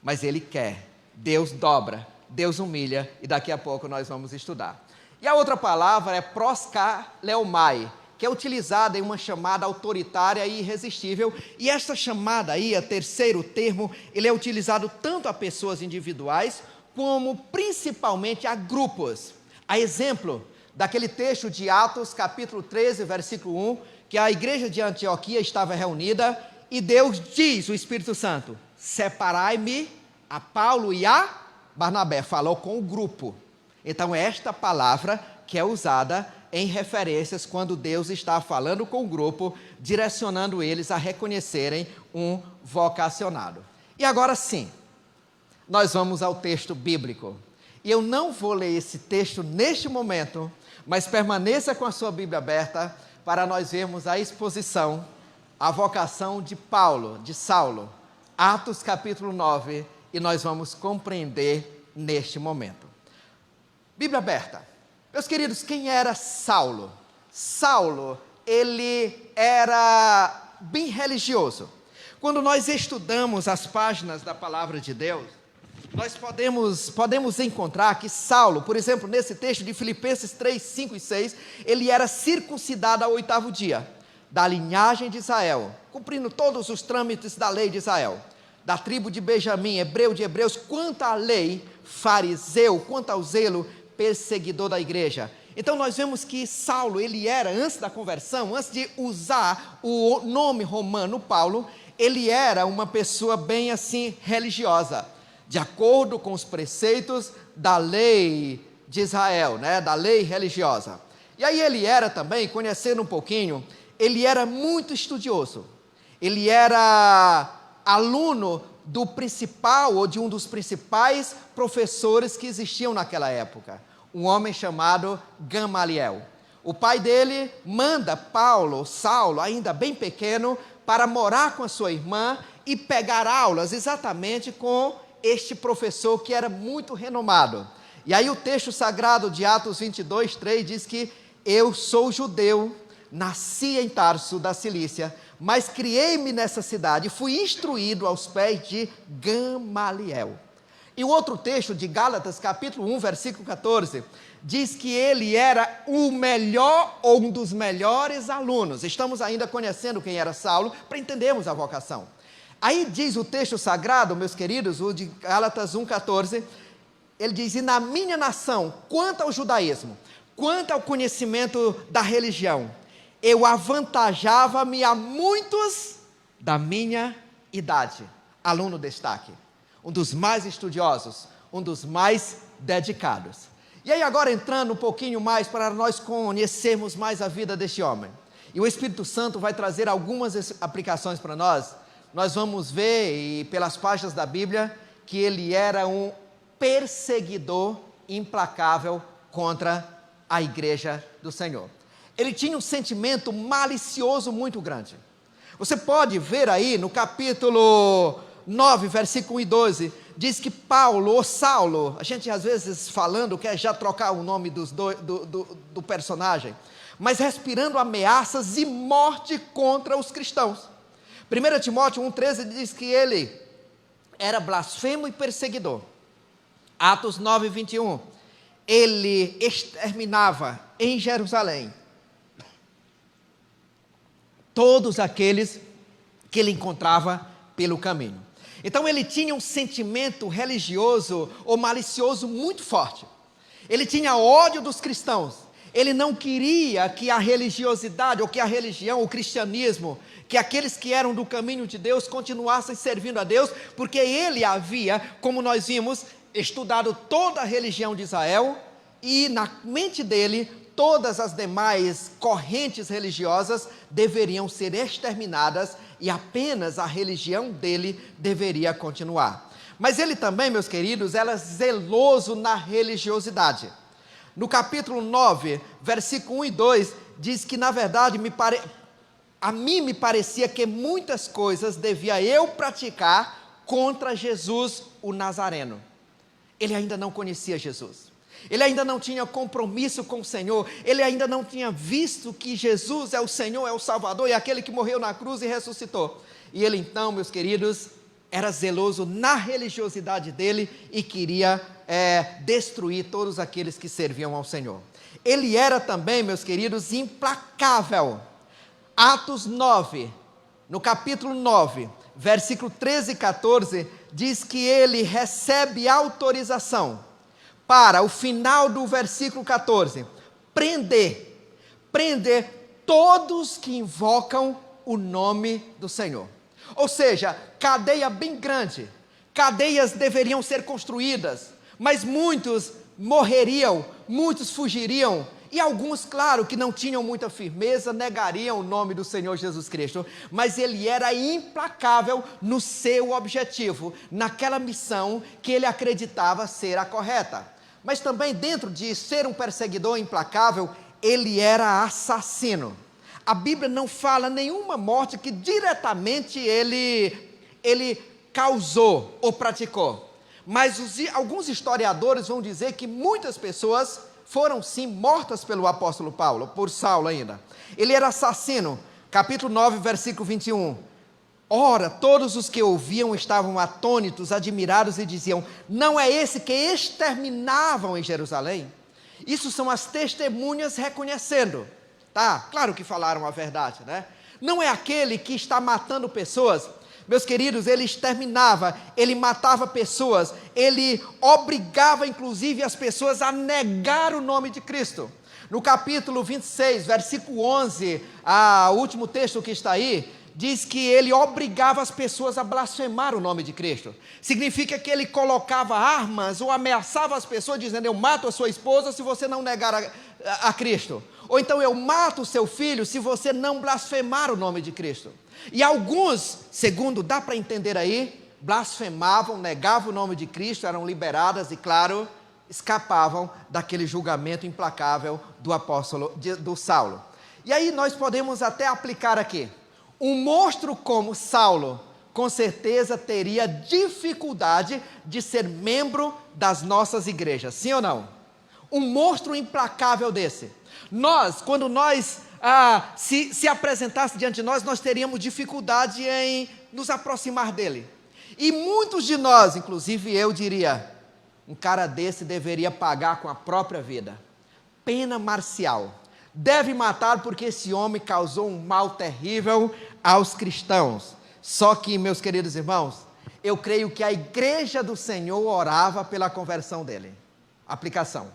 Mas ele quer. Deus dobra, Deus humilha, e daqui a pouco nós vamos estudar. E a outra palavra é proskaleomai, que é utilizada em uma chamada autoritária e irresistível. E essa chamada aí, o terceiro termo, ele é utilizado tanto a pessoas individuais, como principalmente a grupos. A exemplo daquele texto de Atos, capítulo 13, versículo 1, que a igreja de Antioquia estava reunida, e Deus diz, o Espírito Santo, separai-me a Paulo e a Barnabé, falou com o grupo. Então, esta palavra que é usada em referências quando Deus está falando com o grupo, direcionando eles a reconhecerem um vocacionado. E agora sim, nós vamos ao texto bíblico. E eu não vou ler esse texto neste momento, mas permaneça com a sua Bíblia aberta para nós vermos a exposição, a vocação de Paulo, de Saulo, Atos capítulo 9, e nós vamos compreender neste momento. Bíblia aberta. Meus queridos, quem era Saulo? Saulo, ele era bem religioso. Quando nós estudamos as páginas da palavra de Deus, nós podemos encontrar que Saulo, por exemplo, nesse texto de Filipenses 3, 5 e 6, ele era circuncidado ao 8º dia, da linhagem de Israel, cumprindo todos os trâmites da lei de Israel, da tribo de Benjamim, hebreu de hebreus, quanto à lei, fariseu, quanto ao zelo, perseguidor da igreja. Então nós vemos que Saulo, ele era, antes da conversão, antes de usar o nome romano Paulo, ele era uma pessoa bem assim religiosa, de acordo com os preceitos da lei de Israel, né, da lei religiosa. E aí ele era também, conhecendo um pouquinho, ele era muito estudioso. Ele era aluno do principal, ou de um dos principais professores que existiam naquela época, um homem chamado Gamaliel. O pai dele manda Saulo, ainda bem pequeno, para morar com a sua irmã e pegar aulas exatamente com este professor que era muito renomado. E aí o texto sagrado de Atos 22, 3 diz que eu sou judeu, nasci em Tarso da Cilícia, mas criei-me nessa cidade e fui instruído aos pés de Gamaliel. E o outro texto de Gálatas, capítulo 1, versículo 14, diz que ele era o melhor ou um dos melhores alunos. Estamos ainda conhecendo quem era Saulo para entendermos a vocação. Aí diz o texto sagrado, meus queridos, o de Gálatas 1,14, ele diz, e na minha nação, quanto ao judaísmo, quanto ao conhecimento da religião, eu avantajava-me a muitos da minha idade. Aluno destaque, um dos mais estudiosos, um dos mais dedicados. E aí agora entrando um pouquinho mais para nós conhecermos mais a vida deste homem. E o Espírito Santo vai trazer algumas aplicações para nós. Nós vamos ver, e pelas páginas da Bíblia, que ele era um perseguidor implacável contra a igreja do Senhor. Ele tinha um sentimento malicioso muito grande. Você pode ver aí no capítulo 9, versículo 1 e 12, diz que Paulo, ou Saulo, a gente às vezes falando quer já trocar o nome do personagem, mas respirando ameaças e morte contra os cristãos. 1 Timóteo 1,13 diz que ele era blasfemo e perseguidor. Atos 9, 21, ele exterminava em Jerusalém todos aqueles que ele encontrava pelo caminho. Então ele tinha um sentimento religioso ou malicioso muito forte. Ele tinha ódio dos cristãos. Ele não queria que a religiosidade, ou que a religião, o cristianismo, que aqueles que eram do caminho de Deus continuassem servindo a Deus, porque ele havia, como nós vimos, estudado toda a religião de Israel, e na mente dele, todas as demais correntes religiosas deveriam ser exterminadas e apenas a religião dele deveria continuar. Mas ele também, meus queridos, era zeloso na religiosidade. No capítulo 9, versículo 1 e 2, diz que, na verdade, a mim me parecia que muitas coisas devia eu praticar contra Jesus, o Nazareno. Ele ainda não conhecia Jesus. Ele ainda não tinha compromisso com o Senhor. Ele ainda não tinha visto que Jesus é o Senhor, é o Salvador, e aquele que morreu na cruz e ressuscitou. E ele então, meus queridos, era zeloso na religiosidade dele e queria destruir todos aqueles que serviam ao Senhor. Ele era também, meus queridos, implacável. Atos 9, no capítulo 9, versículo 13 e 14, diz que ele recebe autorização para, o final do versículo 14, prender todos que invocam o nome do Senhor. Ou seja, cadeia bem grande, cadeias deveriam ser construídas, mas muitos morreriam, muitos fugiriam, e alguns, claro, que não tinham muita firmeza, negariam o nome do Senhor Jesus Cristo, mas ele era implacável no seu objetivo, naquela missão que ele acreditava ser a correta. Mas também, dentro de ser um perseguidor implacável, ele era assassino. A Bíblia não fala nenhuma morte que diretamente ele causou ou praticou, mas alguns historiadores vão dizer que muitas pessoas foram sim mortas pelo apóstolo Paulo, por Saulo ainda. Ele era assassino, capítulo 9, versículo 21. Ora, todos os que ouviam estavam atônitos, admirados e diziam: não é esse que exterminavam em Jerusalém? Isso são as testemunhas reconhecendo. Tá, claro que falaram a verdade, né? Não é aquele que está matando pessoas. Meus queridos, ele exterminava, ele matava pessoas, ele obrigava inclusive as pessoas a negar o nome de Cristo. No capítulo 26, versículo 11, o último texto que está aí, diz que ele obrigava as pessoas a blasfemar o nome de Cristo. Significa que ele colocava armas ou ameaçava as pessoas dizendo: eu mato a sua esposa se você não negar a Cristo. Ou então eu mato o seu filho se você não blasfemar o nome de Cristo. E alguns, segundo dá para entender aí, blasfemavam, negavam o nome de Cristo, eram liberadas e, claro, escapavam daquele julgamento implacável do apóstolo, do Saulo. E aí nós podemos até aplicar aqui. Um monstro como Saulo, com certeza teria dificuldade de ser membro das nossas igrejas, sim ou não? Um monstro implacável desse. Quando nós se apresentasse diante de nós, nós teríamos dificuldade em nos aproximar dele. E muitos de nós, inclusive eu diria, um cara desse deveria pagar com a própria vida. Pena marcial. Deve matar porque esse homem causou um mal terrível aos cristãos. Só que, meus queridos irmãos, eu creio que a igreja do Senhor orava pela conversão dele. Aplicação.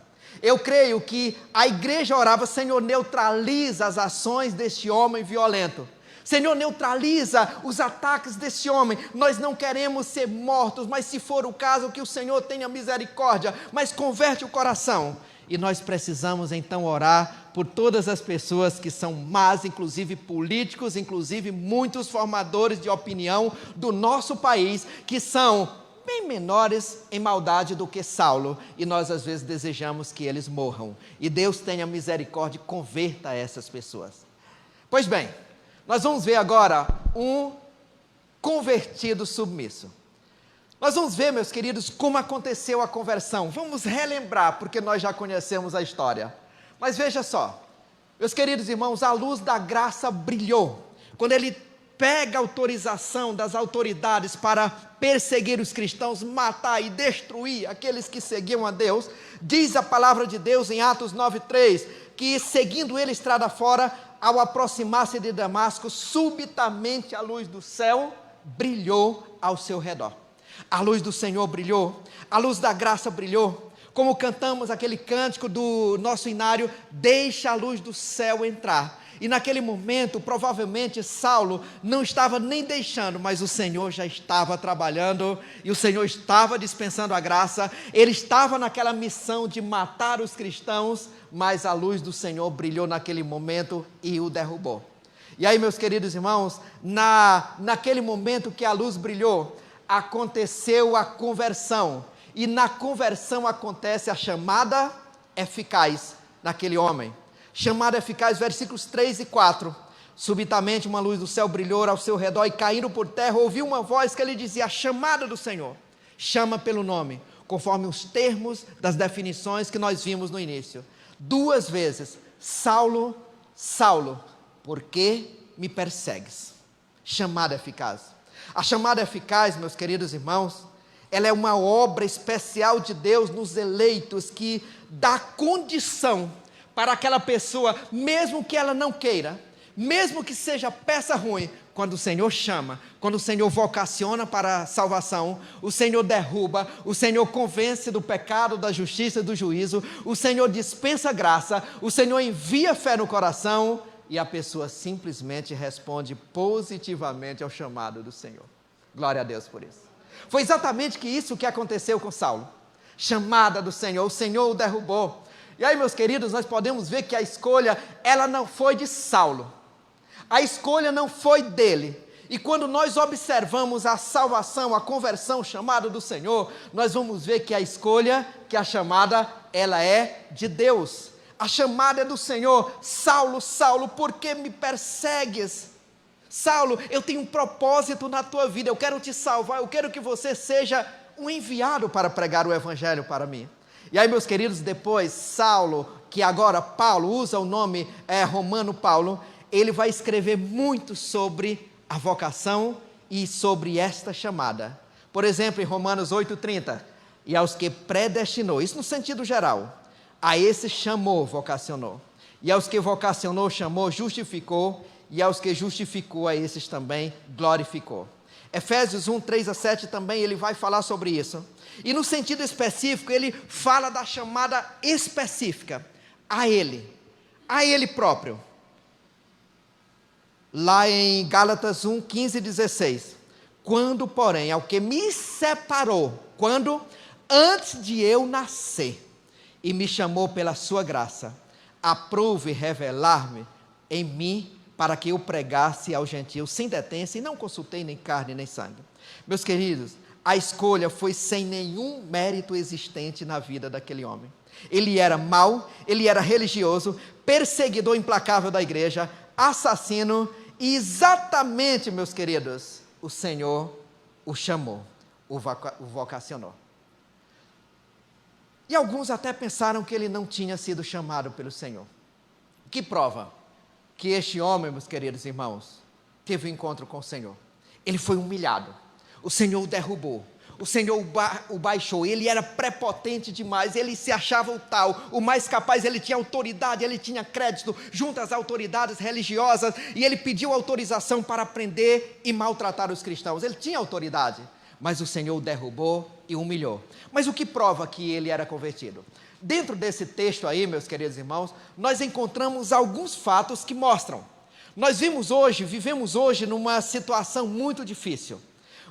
Eu creio que a igreja orava: Senhor, neutraliza as ações deste homem violento. Senhor, neutraliza os ataques desse homem. Nós não queremos ser mortos, mas se for o caso, que o Senhor tenha misericórdia, mas converte o coração. E nós precisamos então orar por todas as pessoas que são más, inclusive políticos, inclusive muitos formadores de opinião do nosso país, que são bem menores em maldade do que Saulo, e nós às vezes desejamos que eles morram. E Deus tenha misericórdia e converta essas pessoas. Pois bem, nós vamos ver agora um convertido submisso. Nós vamos ver, meus queridos, como aconteceu a conversão. Vamos relembrar, porque nós já conhecemos a história. Mas veja só, meus queridos irmãos, a luz da graça brilhou. Quando ele pega a autorização das autoridades para perseguir os cristãos, matar e destruir aqueles que seguiam a Deus, diz a palavra de Deus em Atos 9:3, que seguindo ele estrada fora, ao aproximar-se de Damasco, subitamente a luz do céu brilhou ao seu redor. A luz do Senhor brilhou, a luz da graça brilhou, como cantamos aquele cântico do nosso inário, deixa a luz do céu entrar. E naquele momento, provavelmente, Saulo não estava nem deixando, mas o Senhor já estava trabalhando, e o Senhor estava dispensando a graça, ele estava naquela missão de matar os cristãos, mas a luz do Senhor brilhou naquele momento e o derrubou. E aí, meus queridos irmãos, naquele momento que a luz brilhou, aconteceu a conversão, e na conversão acontece a chamada eficaz naquele homem. Chamada eficaz, versículos 3 e 4. Subitamente uma luz do céu brilhou ao seu redor, e caindo por terra, ouviu uma voz que lhe dizia, a chamada do Senhor, chama pelo nome, conforme os termos das definições que nós vimos no início. 2 vezes, Saulo, Saulo, por que me persegues? Chamada eficaz. A chamada eficaz, meus queridos irmãos, ela é uma obra especial de Deus nos eleitos, que dá condição para aquela pessoa, mesmo que ela não queira, mesmo que seja peça ruim, quando o Senhor chama, quando o Senhor vocaciona para a salvação, o Senhor derruba, o Senhor convence do pecado, da justiça e do juízo, o Senhor dispensa graça, o Senhor envia fé no coração, e a pessoa simplesmente responde positivamente ao chamado do Senhor. Glória a Deus por isso. Foi exatamente isso que aconteceu com Saulo. Chamada do Senhor, o Senhor o derrubou. E aí, meus queridos, nós podemos ver que a escolha, ela não foi de Saulo. A escolha não foi dele. E quando nós observamos a salvação, a conversão, o chamado do Senhor, nós vamos ver que a escolha, que a chamada, ela é de Deus. A chamada é do Senhor. Saulo, Saulo, por que me persegues? Saulo, eu tenho um propósito na tua vida, eu quero te salvar, eu quero que você seja um enviado para pregar o evangelho para mim. E aí, meus queridos, depois Saulo, que agora Paulo usa o nome romano Paulo, ele vai escrever muito sobre a vocação e sobre esta chamada. Por exemplo, em Romanos 8,30, e aos que predestinou, isso no sentido geral, a esses chamou, vocacionou, e aos que vocacionou, chamou, justificou, e aos que justificou, a esses também glorificou. Efésios 1, 3 a 7 também ele vai falar sobre isso. E no sentido específico, ele fala da chamada específica a ele próprio. Lá em Gálatas 1, 15 e 16. Quando, porém, ao que me separou, quando? Antes de eu nascer, e me chamou pela sua graça, aprove revelar-me em mim, para que eu pregasse aos gentios sem detença, e não consultei nem carne nem sangue. Meus queridos, a escolha foi sem nenhum mérito existente na vida daquele homem. Ele era mau, ele era religioso, perseguidor implacável da igreja, assassino, e exatamente, meus queridos, o Senhor o chamou, o vocacionou. E alguns até pensaram que ele não tinha sido chamado pelo Senhor. Que prova que este homem, meus queridos irmãos, teve um encontro com o Senhor. Ele foi humilhado, o Senhor o derrubou, o Senhor o baixou, ele era prepotente demais, ele se achava o tal, o mais capaz, ele tinha autoridade, ele tinha crédito junto às autoridades religiosas, e ele pediu autorização para prender e maltratar os cristãos. Ele tinha autoridade, mas o Senhor o derrubou e humilhou. Mas o que prova que ele era convertido? Dentro desse texto aí, meus queridos irmãos, nós encontramos alguns fatos que mostram. Nós vivemos hoje numa situação muito difícil,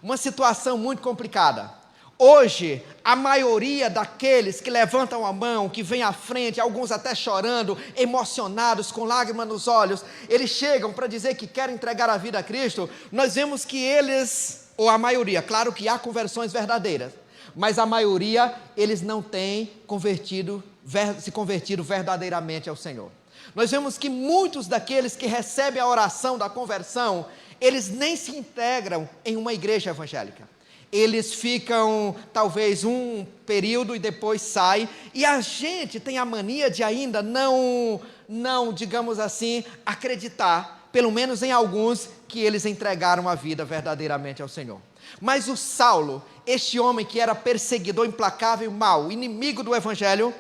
uma situação muito complicada. Hoje, a maioria daqueles que levantam a mão, que vem à frente, alguns até chorando, emocionados, com lágrimas nos olhos, eles chegam para dizer que querem entregar a vida a Cristo. Nós vemos que eles, ou a maioria, claro que há conversões verdadeiras, mas a maioria, eles não têm se convertido verdadeiramente ao Senhor. Nós vemos que muitos daqueles que recebem a oração da conversão, eles nem se integram em uma igreja evangélica. Eles ficam talvez um período e depois saem, e a gente tem a mania de ainda não, digamos assim, acreditar, pelo menos em alguns, que eles entregaram a vida verdadeiramente ao Senhor. Mas o Saulo, este homem que era perseguidor implacável e mau, inimigo do evangelho,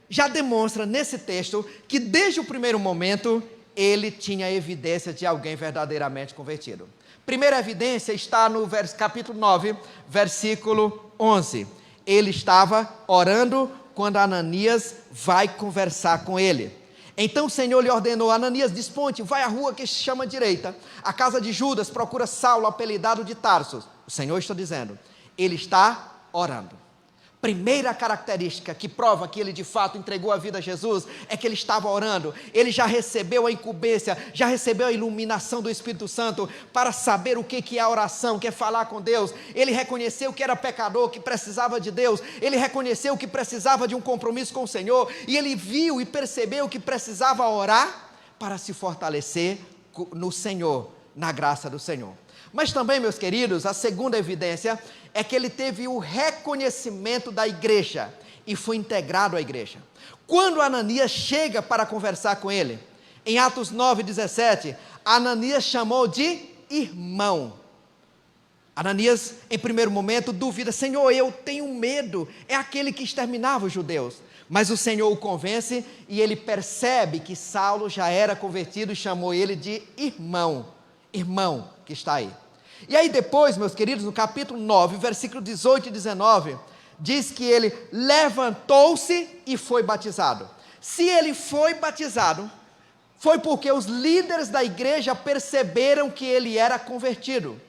já demonstra nesse texto que desde o primeiro momento ele tinha evidência de alguém verdadeiramente convertido. Primeira evidência está no capítulo 9, versículo 11. Ele estava orando quando Ananias vai conversar com ele. Então o Senhor lhe ordenou: Ananias, desponte, vai à rua que se chama direita, a casa de Judas, procura Saulo, apelidado de Tarso. O Senhor está dizendo, ele está orando. Primeira característica que prova que ele de fato entregou a vida a Jesus é que ele estava orando. Ele já recebeu a incumbência, já recebeu a iluminação do Espírito Santo para saber o que é a oração, que é falar com Deus. Ele reconheceu que era pecador, que precisava de Deus. Ele reconheceu que precisava de um compromisso com o Senhor. E ele viu e percebeu que precisava orar para se fortalecer no Senhor, na graça do Senhor. Mas também, meus queridos, a segunda evidência é que ele teve o reconhecimento da igreja e foi integrado à igreja. Quando Ananias chega para conversar com ele, em Atos 9:17, Ananias chamou de irmão. Ananias, em primeiro momento, duvida: Senhor, eu tenho medo, é aquele que exterminava os judeus. Mas o Senhor o convence e ele percebe que Saulo já era convertido e chamou ele de irmão que está aí. E aí depois, meus queridos, no capítulo 9, versículo 18 e 19, diz que ele levantou-se e foi batizado. Se ele foi batizado, foi porque os líderes da igreja perceberam que ele era convertido.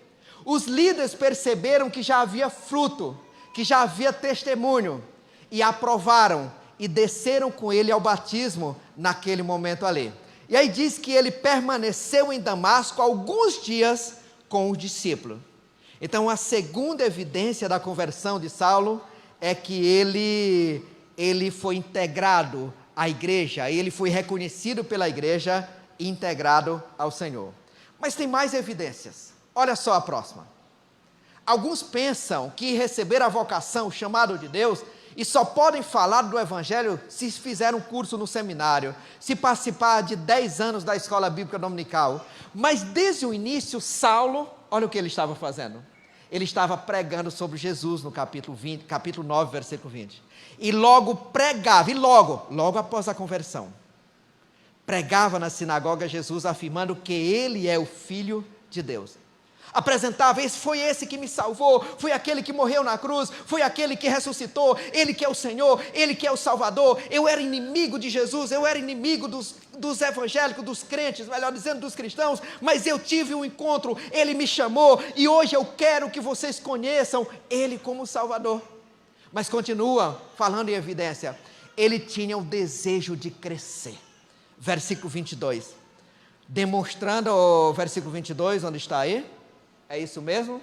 Os líderes perceberam que já havia fruto, que já havia testemunho, e aprovaram e desceram com ele ao batismo naquele momento ali. E aí diz que ele permaneceu em Damasco alguns dias com os discípulos. Então a segunda evidência da conversão de Saulo é que ele foi integrado à igreja, ele foi reconhecido pela igreja e integrado ao Senhor. Mas tem mais evidências. Olha só a próxima. Alguns pensam que receber a vocação, o chamado de Deus, e só podem falar do Evangelho se fizer um curso no seminário, se participar de 10 anos da escola bíblica dominical. Mas desde o início, Saulo, olha o que ele estava fazendo. Ele estava pregando sobre Jesus no capítulo 9, versículo 20. E logo pregava, logo após a conversão, pregava na sinagoga Jesus, afirmando que ele é o Filho de Deus. Apresentava: foi esse que me salvou, foi aquele que morreu na cruz, foi aquele que ressuscitou, ele que é o Senhor, ele que é o Salvador. Eu era inimigo de Jesus, eu era inimigo dos evangélicos, dos crentes, melhor dizendo, dos cristãos, mas eu tive um encontro, ele me chamou, e hoje eu quero que vocês conheçam ele como Salvador. Mas continua falando em evidência, ele tinha o desejo de crescer. Versículo 22, demonstrando o versículo 22, onde está aí? É isso mesmo?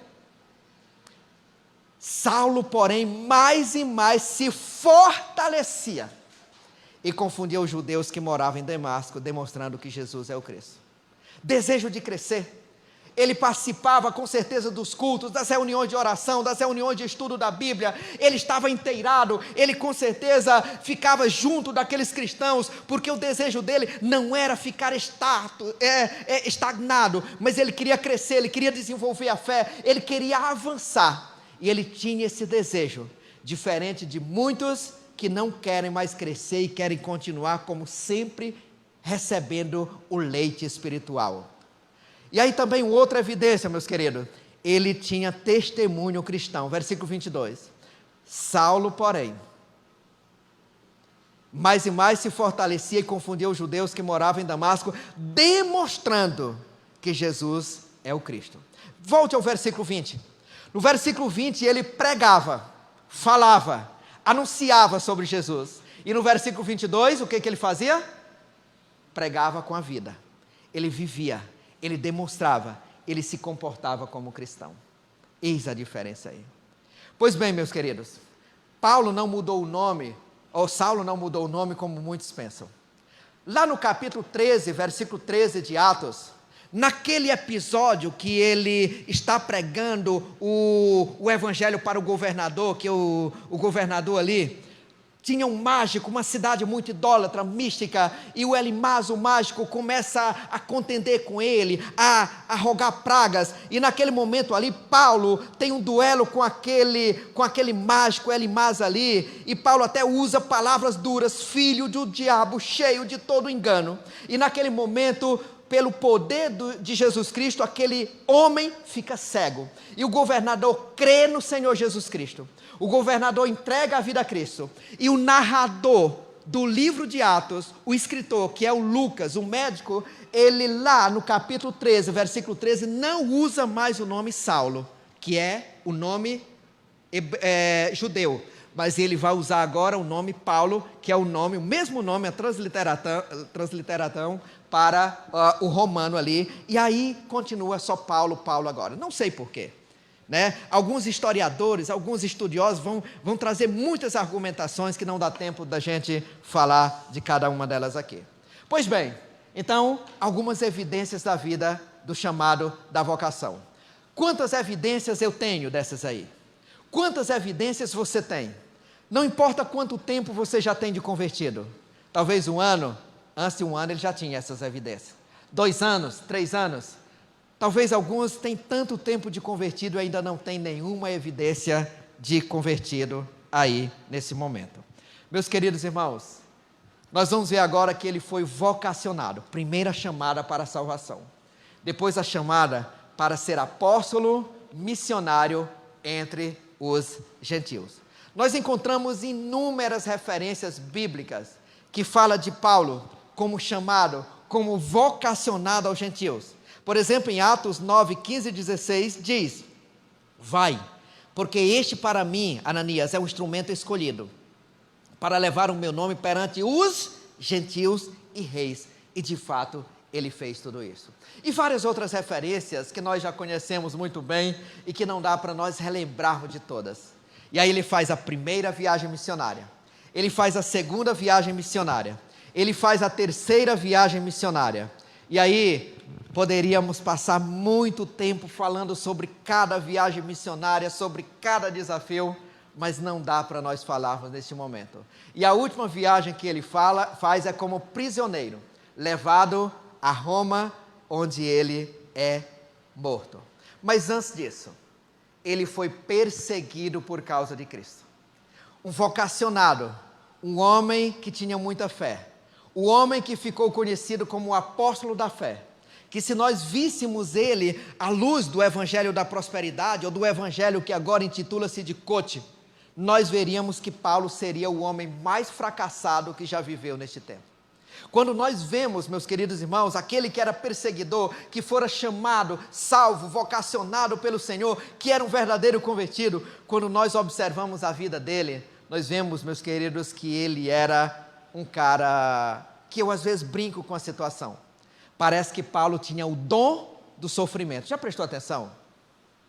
Saulo, porém, mais e mais se fortalecia e confundia os judeus que moravam em Damasco, demonstrando que Jesus é o Cristo. Desejo de crescer. Ele participava com certeza dos cultos, das reuniões de oração, das reuniões de estudo da Bíblia. Ele estava inteirado, ele com certeza ficava junto daqueles cristãos, porque o desejo dele não era ficar estagnado, mas ele queria crescer, ele queria desenvolver a fé, ele queria avançar. E ele tinha esse desejo, diferente de muitos que não querem mais crescer e querem continuar como sempre recebendo o leite espiritual. E aí também outra evidência, meus queridos, ele tinha testemunho cristão, versículo 22, Saulo, porém, mais e mais se fortalecia e confundia os judeus que moravam em Damasco, demonstrando que Jesus é o Cristo. Volte ao versículo 20, no versículo 20 ele pregava, falava, anunciava sobre Jesus, e no versículo 22, o que ele fazia? Pregava com a vida, ele vivia, ele demonstrava, ele se comportava como cristão. Eis a diferença aí. Pois bem, meus queridos, Saulo não mudou o nome como muitos pensam. Lá no capítulo 13, versículo 13 de Atos, naquele episódio que ele está pregando o evangelho para o governador, que o governador ali tinha um mágico, uma cidade muito idólatra, mística, e o Elimas, o mágico, começa a contender com ele, a rogar pragas, e naquele momento ali, Paulo tem um duelo com aquele mágico, Elimas ali, e Paulo até usa palavras duras, filho do diabo, cheio de todo engano, e naquele momento, pelo poder de Jesus Cristo, aquele homem fica cego, e o governador crê no Senhor Jesus Cristo. O governador entrega a vida a Cristo. E o narrador do livro de Atos, o escritor, que é o Lucas, o médico, ele lá no capítulo 13, versículo 13, não usa mais o nome Saulo, que é o nome judeu. Mas ele vai usar agora o nome Paulo, que é o mesmo nome, a transliteração para o romano ali. E aí continua só Paulo, Paulo agora. Não sei porquê. Alguns historiadores, alguns estudiosos vão trazer muitas argumentações que não dá tempo da gente falar de cada uma delas aqui. Pois bem, então, algumas evidências da vida, do chamado, da vocação. Quantas evidências eu tenho dessas aí? Quantas evidências você tem? Não importa quanto tempo você já tem de convertido. Talvez 1 ano, antes de 1 ano ele já tinha essas evidências. 2 anos, 3 anos. Talvez alguns tenham tanto tempo de convertido e ainda não tem nenhuma evidência de convertido aí nesse momento. Meus queridos irmãos, nós vamos ver agora que ele foi vocacionado. Primeira chamada para a salvação. Depois a chamada para ser apóstolo, missionário entre os gentios. Nós encontramos inúmeras referências bíblicas que falam de Paulo como chamado, como vocacionado aos gentios. Por exemplo, em Atos 9, 15 e 16, diz: vai, porque este para mim, Ananias, é um instrumento escolhido, para levar o meu nome perante os gentios e reis. E de fato, ele fez tudo isso. E várias outras referências que nós já conhecemos muito bem e que não dá para nós relembrarmos de todas. E aí ele faz a primeira viagem missionária, ele faz a segunda viagem missionária, ele faz a terceira viagem missionária. E aí poderíamos passar muito tempo falando sobre cada viagem missionária, sobre cada desafio, mas não dá para nós falarmos neste momento. E a última viagem que ele faz é como prisioneiro, levado a Roma, onde ele é morto. Mas antes disso, ele foi perseguido por causa de Cristo. Um vocacionado, um homem que tinha muita fé, o homem que ficou conhecido como o apóstolo da fé, que se nós víssemos ele à luz do evangelho da prosperidade, ou do evangelho que agora intitula-se de Cote, nós veríamos que Paulo seria o homem mais fracassado que já viveu neste tempo. Quando nós vemos, meus queridos irmãos, aquele que era perseguidor, que fora chamado, salvo, vocacionado pelo Senhor, que era um verdadeiro convertido, quando nós observamos a vida dele, nós vemos, meus queridos, que ele era um cara que eu às vezes brinco com a situação. Parece que Paulo tinha o dom do sofrimento. Já prestou atenção?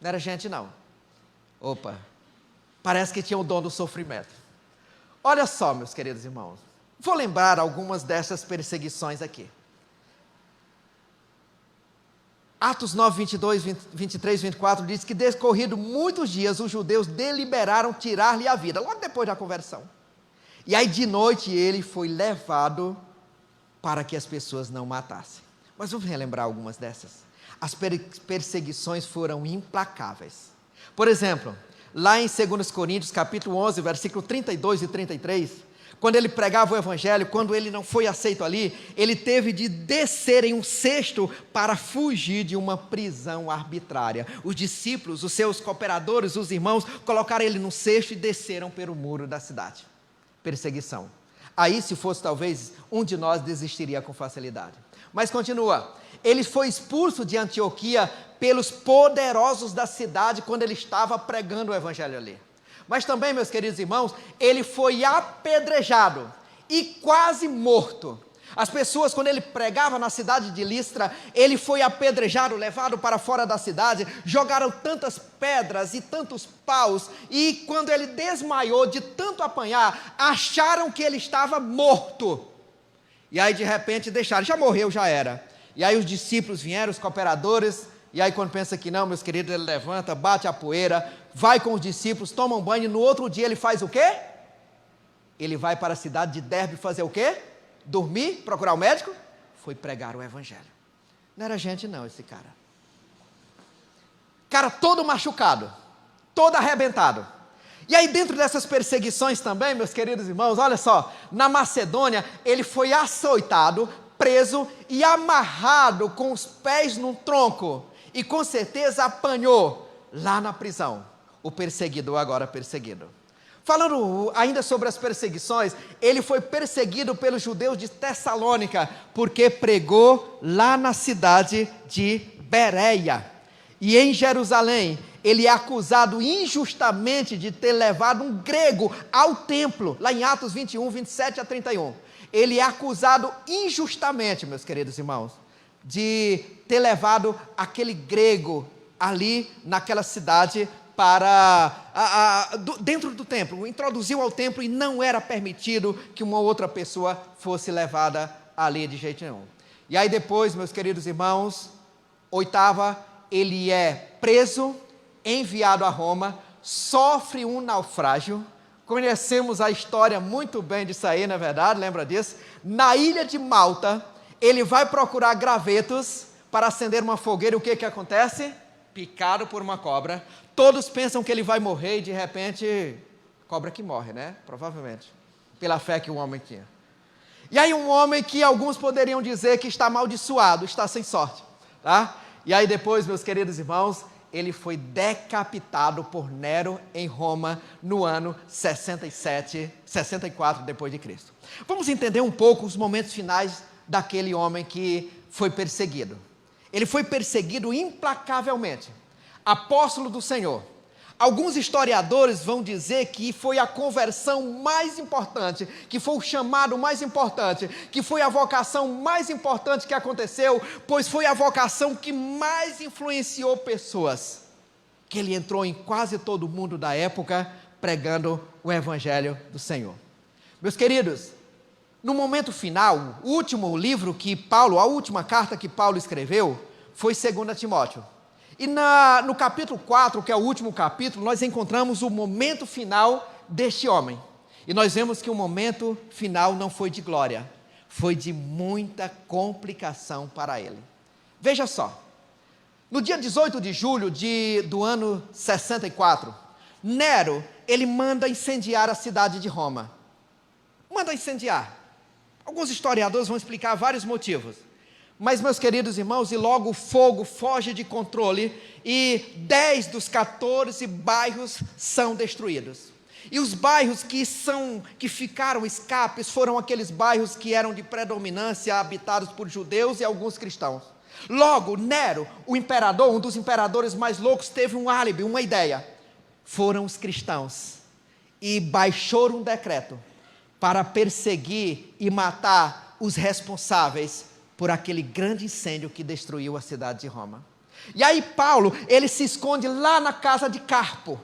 Não era gente não. Opa, parece que tinha o dom do sofrimento. Olha só, meus queridos irmãos, vou lembrar algumas dessas perseguições aqui. Atos 9, 22, 23, 24 diz que decorrido muitos dias os judeus deliberaram tirar-lhe a vida, logo depois da conversão. E aí de noite ele foi levado para que as pessoas não matassem. Mas vamos relembrar algumas dessas. As perseguições foram implacáveis. Por exemplo, lá em 2 Coríntios, capítulo 11, versículo 32 e 33, quando ele pregava o evangelho, quando ele não foi aceito ali, ele teve de descer em um cesto para fugir de uma prisão arbitrária. Os discípulos, os seus cooperadores, os irmãos, colocaram ele no cesto e desceram pelo muro da cidade. Perseguição. Aí, se fosse talvez, um de nós desistiria com facilidade. Mas continua, ele foi expulso de Antioquia pelos poderosos da cidade quando ele estava pregando o evangelho ali. Mas também, meus queridos irmãos, ele foi apedrejado e quase morto. As pessoas, quando ele pregava na cidade de Listra, ele foi apedrejado, levado para fora da cidade, jogaram tantas pedras e tantos paus, e quando ele desmaiou de tanto apanhar, acharam que ele estava morto. E aí de repente deixaram, já morreu, já era. E aí os discípulos vieram, os cooperadores, e aí quando pensa que não, meus queridos, ele levanta, bate a poeira, vai com os discípulos, toma um banho, e no outro dia ele faz o quê? ele vai para a cidade de Derbe fazer o quê? Dormir, procurar o médico? Foi pregar o evangelho. Não era gente não, esse cara. Cara todo machucado, todo arrebentado. E aí dentro dessas perseguições também, meus queridos irmãos, olha só, na Macedônia ele foi açoitado, preso e amarrado com os pés num tronco. E com certeza apanhou lá na prisão. O perseguidor agora perseguido. Falando ainda sobre as perseguições, ele foi perseguido pelos judeus de Tessalônica, porque pregou lá na cidade de Bereia. E em Jerusalém, ele é acusado injustamente de ter levado um grego ao templo, lá em Atos 21, 27 a 31. Ele é acusado injustamente, meus queridos irmãos, de ter levado aquele grego ali naquela cidade dentro do templo, introduziu ao templo e não era permitido que uma outra pessoa fosse levada ali de jeito nenhum. E aí depois, meus queridos irmãos, oitava, ele é preso, enviado a Roma, sofre um naufrágio. Conhecemos a história muito bem disso aí, não é verdade? Lembra disso? Na ilha de Malta, ele vai procurar gravetos para acender uma fogueira. O que acontece? Picado por uma cobra. Todos pensam que ele vai morrer e de repente, cobra que morre, né? Provavelmente, pela fé que o homem tinha. E aí um homem que alguns poderiam dizer que está amaldiçoado, está sem sorte, tá? E aí depois, meus queridos irmãos, ele foi decapitado por Nero em Roma no ano 64 depois de Cristo. Vamos entender um pouco os momentos finais daquele homem que foi perseguido. Ele foi perseguido implacavelmente, apóstolo do Senhor. Alguns historiadores vão dizer que foi a conversão mais importante, que foi o chamado mais importante, que foi a vocação mais importante que aconteceu, pois foi a vocação que mais influenciou pessoas, que ele entrou em quase todo mundo da época, pregando o evangelho do Senhor. Meus queridos, no momento final, o último livro que Paulo, a última carta que Paulo escreveu, foi 2 Timóteo. E no capítulo 4, que é o último capítulo, nós encontramos o momento final deste homem. E nós vemos que o momento final não foi de glória, foi de muita complicação para ele. Veja só, no dia 18 de julho do ano 64, Nero, ele manda incendiar a cidade de Roma. Manda incendiar. Alguns historiadores vão explicar vários motivos. Mas, meus queridos irmãos, e logo o fogo foge de controle e 10 dos 14 bairros são destruídos. E os bairros que ficaram escapes foram aqueles bairros que eram de predominância habitados por judeus e alguns cristãos. Logo, Nero, o imperador, um dos imperadores mais loucos, teve um álibi, uma ideia. Foram os cristãos e baixou um decreto para perseguir e matar os responsáveis por aquele grande incêndio que destruiu a cidade de Roma. E aí Paulo, ele se esconde lá na casa de Carpo.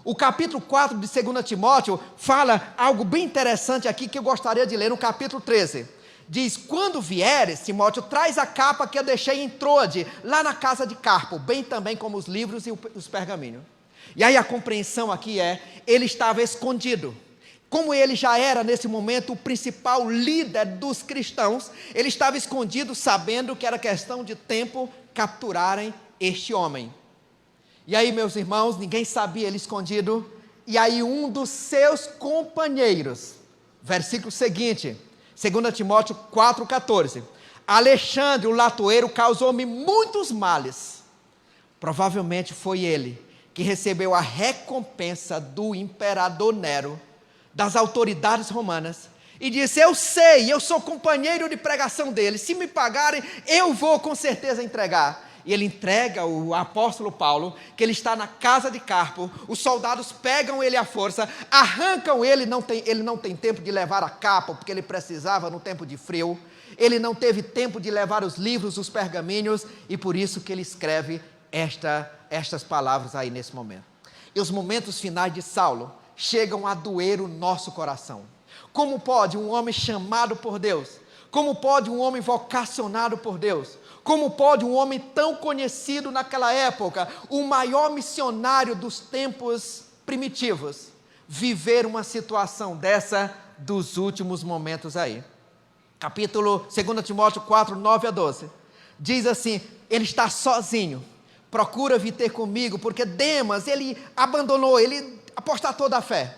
O capítulo 4 de 2 Timóteo fala algo bem interessante aqui que eu gostaria de ler no capítulo 13. Diz, quando vieres, Timóteo, traz a capa que eu deixei em Troade, lá na casa de Carpo, bem também como os livros e os pergaminhos. E aí a compreensão aqui ele estava escondido. Como ele já era, nesse momento, o principal líder dos cristãos, ele estava escondido, sabendo que era questão de tempo capturarem este homem. E aí, meus irmãos, ninguém sabia, ele escondido, e aí um dos seus companheiros, versículo seguinte, 2 Timóteo 4,14, Alexandre, o latoeiro, causou-me muitos males. Provavelmente foi ele que recebeu a recompensa do imperador Nero, das autoridades romanas, e disse, eu sei, eu sou companheiro de pregação dele, se me pagarem, eu vou com certeza entregar. E ele entrega o apóstolo Paulo, que ele está na casa de Carpo, os soldados pegam ele à força, arrancam ele não tem tempo de levar a capa, porque ele precisava no tempo de frio, ele não teve tempo de levar os livros, os pergaminhos, e por isso que ele escreve estas palavras aí nesse momento. E os momentos finais de Saulo chegam a doer o nosso coração. Como pode um homem chamado por Deus, como pode um homem vocacionado por Deus, como pode um homem tão conhecido naquela época, o maior missionário dos tempos primitivos, viver uma situação dessa dos últimos momentos aí. Capítulo 2 Timóteo 4, 9 a 12. Diz assim, ele está sozinho, procura vir ter comigo, porque Demas, ele abandonou, ele apostatou da fé.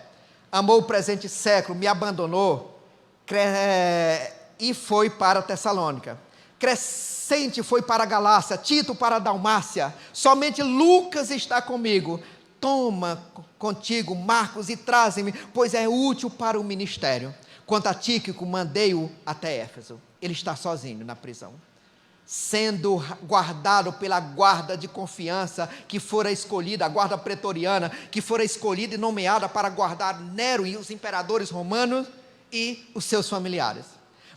Amou o presente século, me abandonou e foi para Tessalônica. Crescente foi para a Galácia, Tito para a Dalmácia, somente Lucas está comigo. Toma contigo Marcos e traze-me, pois é útil para o ministério. Quanto a Tíquico, mandei-o até Éfeso. Ele está sozinho na prisão, sendo guardado pela guarda de confiança que fora escolhida, a guarda pretoriana, que fora escolhida e nomeada para guardar Nero e os imperadores romanos e os seus familiares.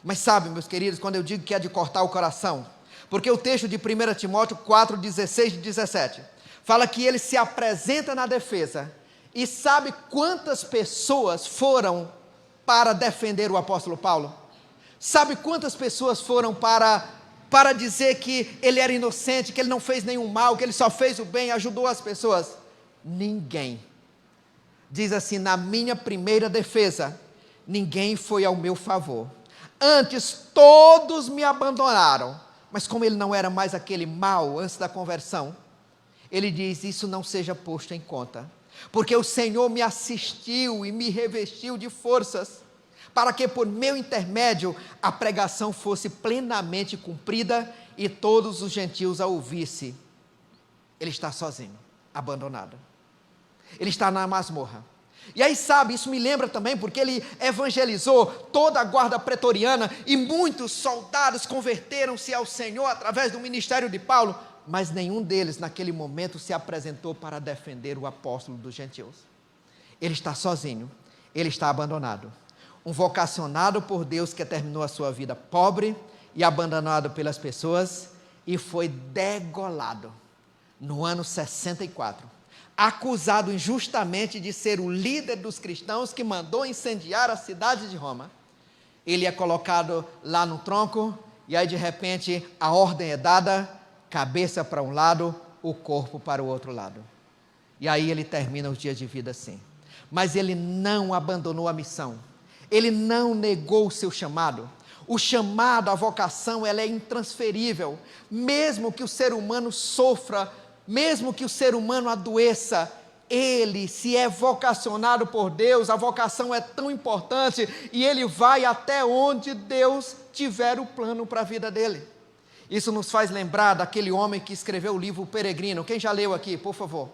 Mas sabe, meus queridos, quando eu digo que é de cortar o coração, porque o texto de 1 Timóteo 4, 16 e 17, fala que ele se apresenta na defesa, e sabe quantas pessoas foram para defender o apóstolo Paulo? Sabe quantas pessoas foram para dizer que ele era inocente, que ele não fez nenhum mal, que ele só fez o bem, ajudou as pessoas? Ninguém. Diz assim, na minha primeira defesa, ninguém foi ao meu favor. Antes todos me abandonaram. Mas como ele não era mais aquele mal antes da conversão, ele diz, isso não seja posto em conta, porque o Senhor me assistiu e me revestiu de forças, para que por meu intermédio a pregação fosse plenamente cumprida e todos os gentios a ouvissem. Ele está sozinho, abandonado. Ele está na masmorra. E aí sabe, isso me lembra também, porque ele evangelizou toda a guarda pretoriana, e muitos soldados converteram-se ao Senhor através do ministério de Paulo, mas nenhum deles naquele momento se apresentou para defender o apóstolo dos gentios. Ele está sozinho, ele está abandonado. Um vocacionado por Deus que terminou a sua vida pobre e abandonado pelas pessoas, e foi degolado no ano 64, acusado injustamente de ser o líder dos cristãos que mandou incendiar a cidade de Roma. Ele é colocado lá no tronco, e aí de repente a ordem é dada, cabeça para um lado, o corpo para o outro lado. E aí ele termina os dias de vida assim. Mas ele não abandonou a missão, ele não negou o seu chamado. O chamado, a vocação, ela é intransferível. Mesmo que o ser humano sofra, mesmo que o ser humano adoeça, ele, se é vocacionado por Deus, a vocação é tão importante, e ele vai até onde Deus tiver o plano para a vida dele. Isso nos faz lembrar daquele homem que escreveu o livro O Peregrino. Quem já leu aqui, por favor?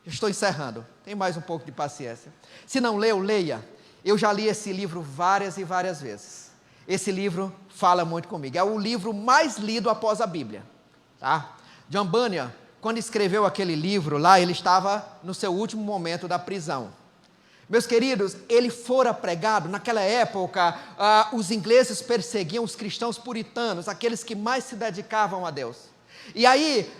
Eu estou encerrando, tem mais um pouco de paciência. Se não leu, leia. Eu já li esse livro várias e várias vezes. Esse livro fala muito comigo, é o livro mais lido após a Bíblia, tá? John Bunyan, quando escreveu aquele livro lá, ele estava no seu último momento da prisão. Meus queridos, ele fora pregado, naquela época, os ingleses perseguiam os cristãos puritanos, aqueles que mais se dedicavam a Deus. E aí,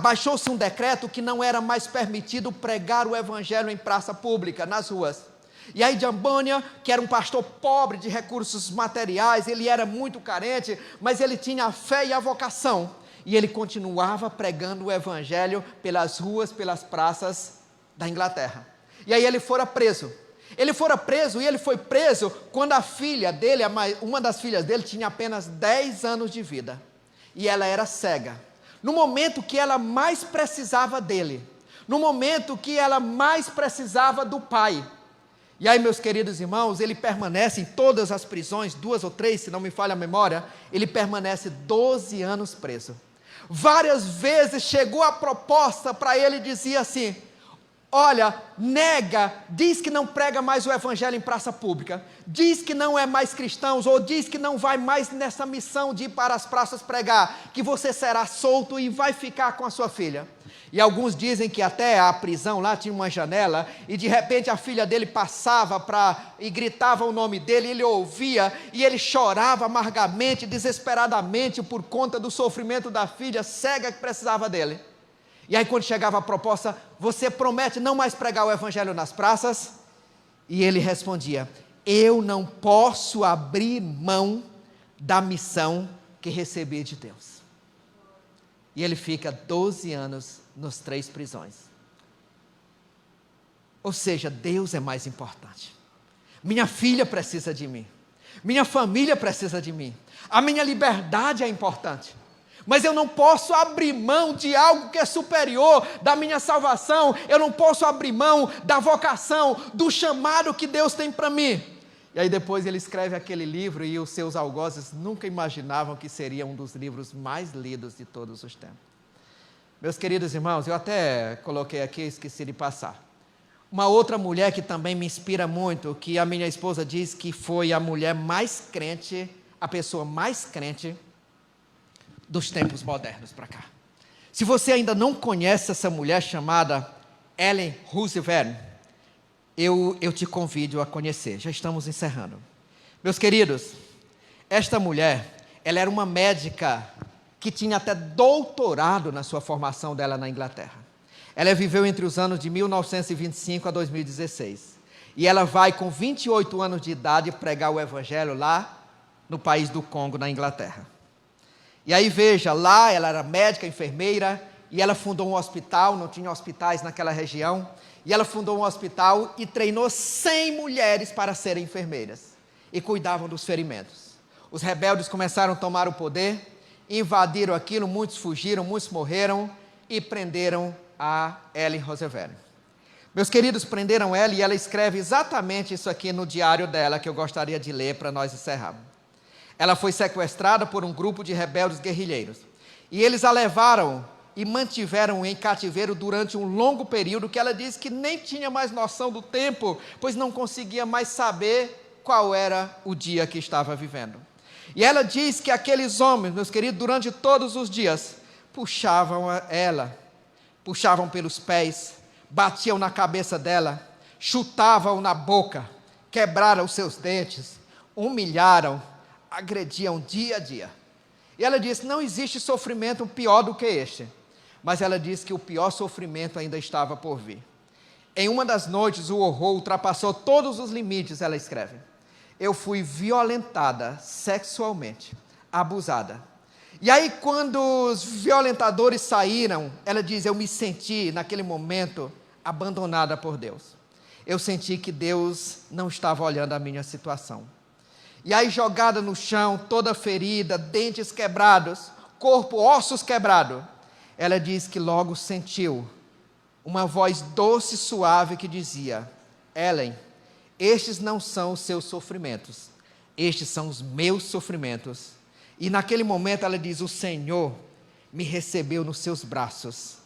baixou-se um decreto que não era mais permitido pregar o evangelho em praça pública, nas ruas. E aí John Bunyan, que era um pastor pobre de recursos materiais, ele era muito carente, mas ele tinha a fé e a vocação. E ele continuava pregando o evangelho pelas ruas, pelas praças da Inglaterra. E aí ele fora preso. Ele fora preso, e ele foi preso quando a filha dele, uma das filhas dele, tinha apenas 10 anos de vida. E ela era cega. No momento que ela mais precisava dele. No momento que ela mais precisava do pai. E aí, meus queridos irmãos, ele permanece em todas as prisões, 2 ou 3, se não me falha a memória, ele permanece 12 anos preso. Várias vezes chegou a proposta para ele, dizia assim, olha, nega, diz que não prega mais o evangelho em praça pública, diz que não é mais cristão, ou diz que não vai mais nessa missão de ir para as praças pregar, que você será solto e vai ficar com a sua filha. E alguns dizem que até a prisão lá tinha uma janela, e de repente a filha dele passava e gritava o nome dele, ele ouvia, e ele chorava amargamente, desesperadamente, por conta do sofrimento da filha cega que precisava dele. E aí quando chegava a proposta, você promete não mais pregar o evangelho nas praças? E ele respondia, eu não posso abrir mão da missão que recebi de Deus. E ele fica 12 anos nas 3 prisões. Ou seja, Deus é mais importante. Minha filha precisa de mim. Minha família precisa de mim. A minha liberdade é importante. Mas eu não posso abrir mão de algo que é superior da minha salvação. Eu não posso abrir mão da vocação, do chamado que Deus tem para mim. E aí depois ele escreve aquele livro e os seus algozes nunca imaginavam que seria um dos livros mais lidos de todos os tempos. Meus queridos irmãos, eu até coloquei aqui, esqueci de passar. Uma outra mulher que também me inspira muito, que a minha esposa diz que foi a mulher mais crente, a pessoa mais crente dos tempos modernos para cá. Se você ainda não conhece essa mulher chamada Ellen Roosevelt, eu te convido a conhecer. Já estamos encerrando. Meus queridos, esta mulher, ela era uma médica que tinha até doutorado na sua formação dela na Inglaterra. Ela viveu entre os anos de 1925 a 2016. E ela vai, com 28 anos de idade, pregar o evangelho lá no país do Congo, na Inglaterra. E aí veja, lá ela era médica, enfermeira, e ela fundou um hospital, não tinha hospitais naquela região, e ela fundou um hospital e treinou 100 mulheres para serem enfermeiras, e cuidavam dos ferimentos. Os rebeldes começaram a tomar o poder, invadiram aquilo, muitos fugiram, muitos morreram, e prenderam a Ellen Roosevelt. Meus queridos, prenderam ela, e ela escreve exatamente isso aqui no diário dela, que eu gostaria de ler para nós encerrarmos. Ela foi sequestrada por um grupo de rebeldes guerrilheiros. E eles a levaram e mantiveram em cativeiro durante um longo período, que ela disse que nem tinha mais noção do tempo, pois não conseguia mais saber qual era o dia que estava vivendo. E ela diz que aqueles homens, meus queridos, durante todos os dias, puxavam ela, puxavam pelos pés, batiam na cabeça dela, chutavam na boca, quebraram os seus dentes, humilharam, agrediam dia a dia. E ela disse, não existe sofrimento pior do que este. Mas ela disse que o pior sofrimento ainda estava por vir. Em uma das noites, o horror ultrapassou todos os limites, ela escreve. Eu fui violentada sexualmente, abusada. E aí, quando os violentadores saíram, ela diz, eu me senti, naquele momento, abandonada por Deus. Eu senti que Deus não estava olhando a minha situação. E aí, jogada no chão, toda ferida, dentes quebrados, corpo, ossos quebrados, ela diz que logo sentiu uma voz doce e suave que dizia, Ellen, estes não são os seus sofrimentos, estes são os meus sofrimentos. E naquele momento ela diz, o Senhor me recebeu nos seus braços,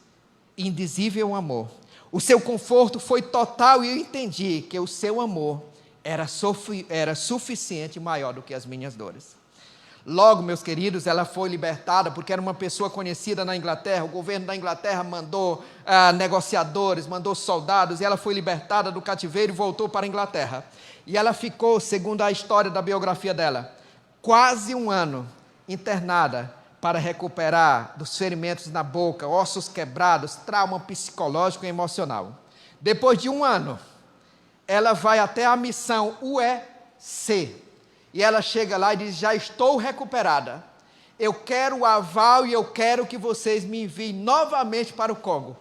indizível amor. O seu conforto foi total e eu entendi que o seu amor era suficiente e maior do que as minhas dores. Logo, meus queridos, ela foi libertada porque era uma pessoa conhecida na Inglaterra. O governo da Inglaterra mandou negociadores, mandou soldados, e ela foi libertada do cativeiro e voltou para a Inglaterra. E ela ficou, segundo a história da biografia dela, quase um ano internada para recuperar dos ferimentos na boca, ossos quebrados, trauma psicológico e emocional. Depois de um ano, ela vai até a missão UEC, e ela chega lá e diz, já estou recuperada, eu quero o aval e eu quero que vocês me enviem novamente para o Congo.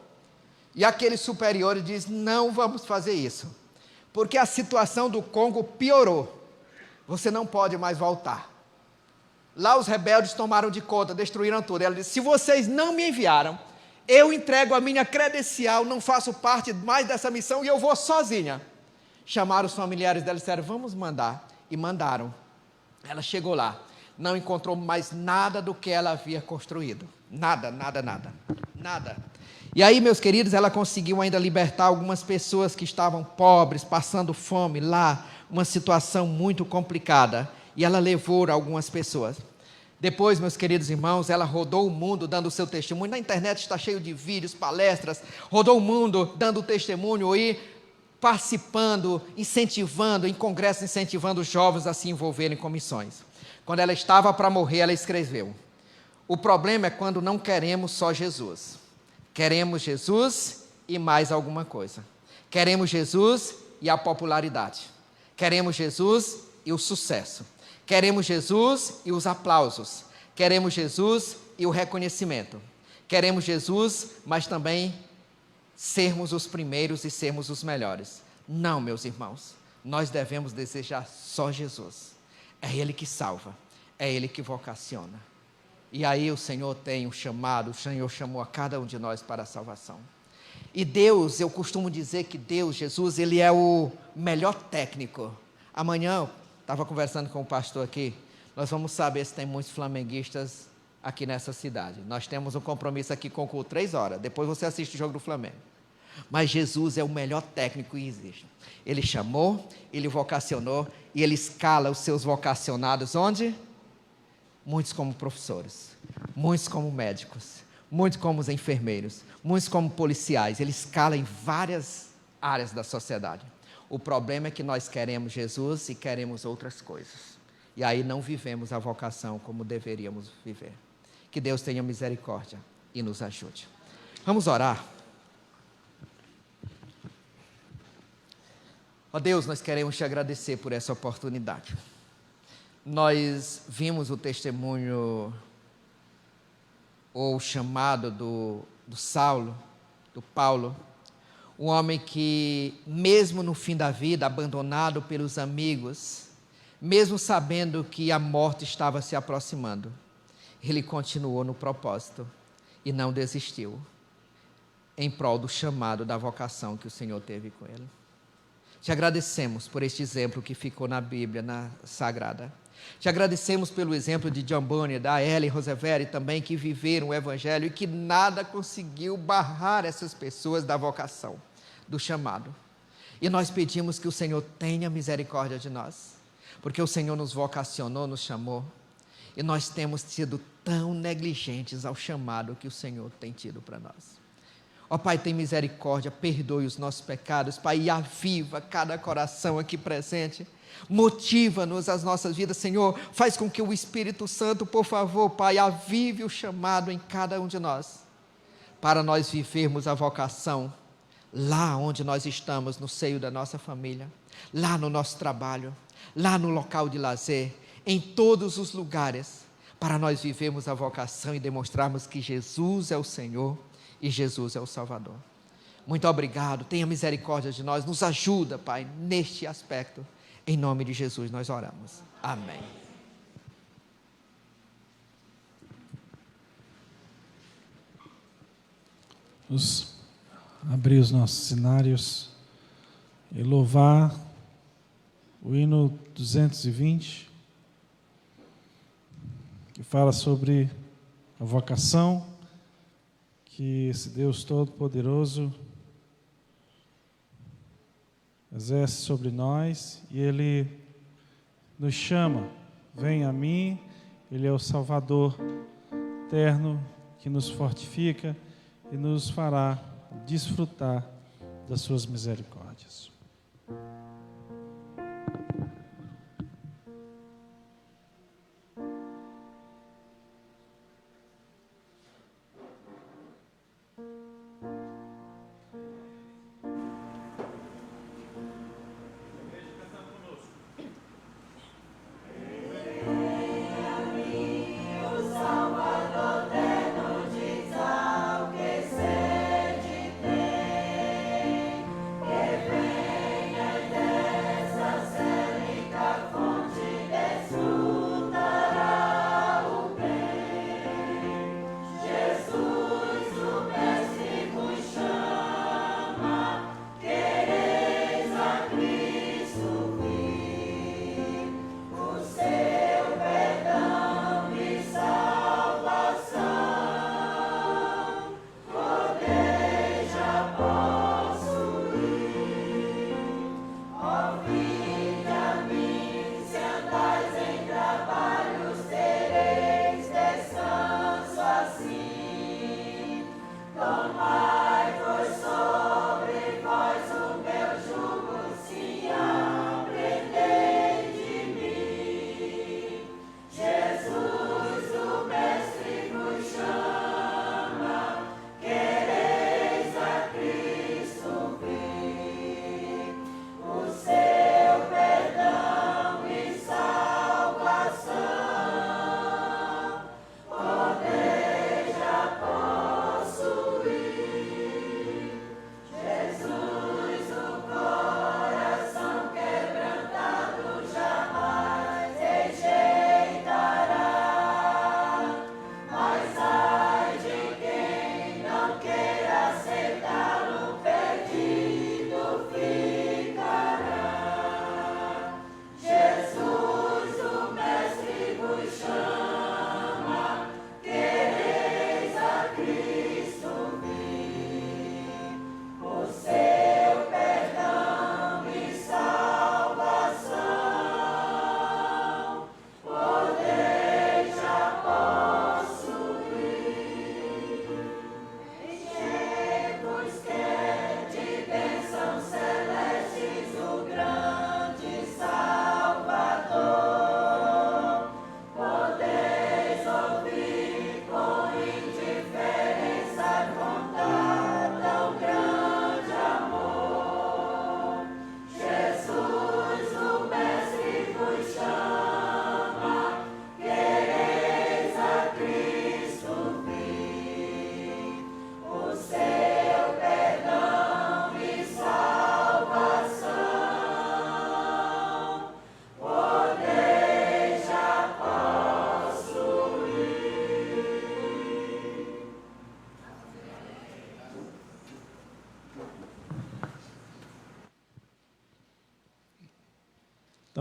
E aquele superior diz, não vamos fazer isso, porque a situação do Congo piorou, você não pode mais voltar. Lá os rebeldes tomaram de conta, destruíram tudo. Ela disse, se vocês não me enviaram, eu entrego a minha credencial, não faço parte mais dessa missão e eu vou sozinha. Chamaram os familiares dela e disseram, vamos mandar. E mandaram. Ela chegou lá, não encontrou mais nada do que ela havia construído. Nada. E aí, meus queridos, ela conseguiu ainda libertar algumas pessoas que estavam pobres, passando fome lá, uma situação muito complicada. E ela levou algumas pessoas. Depois, meus queridos irmãos, ela rodou o mundo dando o seu testemunho. Na internet está cheio de vídeos, palestras. Rodou o mundo dando testemunho e participando, incentivando, em congressos, incentivando os jovens a se envolverem com missões. Quando ela estava para morrer, ela escreveu, o problema é quando não queremos só Jesus. Queremos Jesus e mais alguma coisa. Queremos Jesus e a popularidade. Queremos Jesus e o sucesso. Queremos Jesus e os aplausos. Queremos Jesus e o reconhecimento. Queremos Jesus, mas também sermos os primeiros e sermos os melhores. Não, meus irmãos, nós devemos desejar só Jesus. É Ele que salva, é Ele que vocaciona. E aí o Senhor tem um chamado, o Senhor chamou a cada um de nós para a salvação. E Deus, eu costumo dizer que Deus, Jesus, Ele é o melhor técnico. Amanhã, eu estava conversando com o pastor aqui, nós vamos saber se tem muitos flamenguistas aqui nessa cidade. Nós temos um compromisso aqui com o culto, 3 horas, depois você assiste o jogo do Flamengo. Mas Jesus é o melhor técnico que existe. Ele chamou, Ele vocacionou, e Ele escala os seus vocacionados onde? Muitos como professores, muitos como médicos, muitos como os enfermeiros, muitos como policiais. Ele escala em várias áreas da sociedade. O problema é que nós queremos Jesus e queremos outras coisas. E aí não vivemos a vocação como deveríamos viver. Que Deus tenha misericórdia e nos ajude. Vamos orar. Ó Deus, nós queremos te agradecer por essa oportunidade. Nós vimos o testemunho ou o chamado do Saulo, do Paulo, um homem que, mesmo no fim da vida, abandonado pelos amigos, mesmo sabendo que a morte estava se aproximando, ele continuou no propósito e não desistiu, em prol do chamado, da vocação que o Senhor teve com ele. Te agradecemos por este exemplo que ficou na Bíblia, na Sagrada. Te agradecemos pelo exemplo de John Bunyan, da Ellen Roosevelt também, que viveram o Evangelho e que nada conseguiu barrar essas pessoas da vocação, do chamado. E nós pedimos que o Senhor tenha misericórdia de nós, porque o Senhor nos vocacionou, nos chamou, e nós temos sido tão negligentes ao chamado que o Senhor tem tido para nós. Ó Pai, tem misericórdia, perdoe os nossos pecados, Pai, e aviva cada coração aqui presente. Motiva-nos as nossas vidas, Senhor. Faz com que o Espírito Santo, por favor, Pai, avive o chamado em cada um de nós, para nós vivermos a vocação lá onde nós estamos, no seio da nossa família, lá no nosso trabalho, lá no local de lazer, em todos os lugares, para nós vivermos a vocação e demonstrarmos que Jesus é o Senhor e Jesus é o Salvador. Muito obrigado, tenha misericórdia de nós, nos ajuda, Pai, neste aspecto. Em nome de Jesus nós oramos. Amém. Vamos abrir os nossos cenários e louvar o hino 220, que fala sobre a vocação que esse Deus Todo-Poderoso exerce sobre nós, e Ele nos chama, vem a mim. Ele é o Salvador eterno que nos fortifica e nos fará desfrutar das suas misericórdias. Salvador,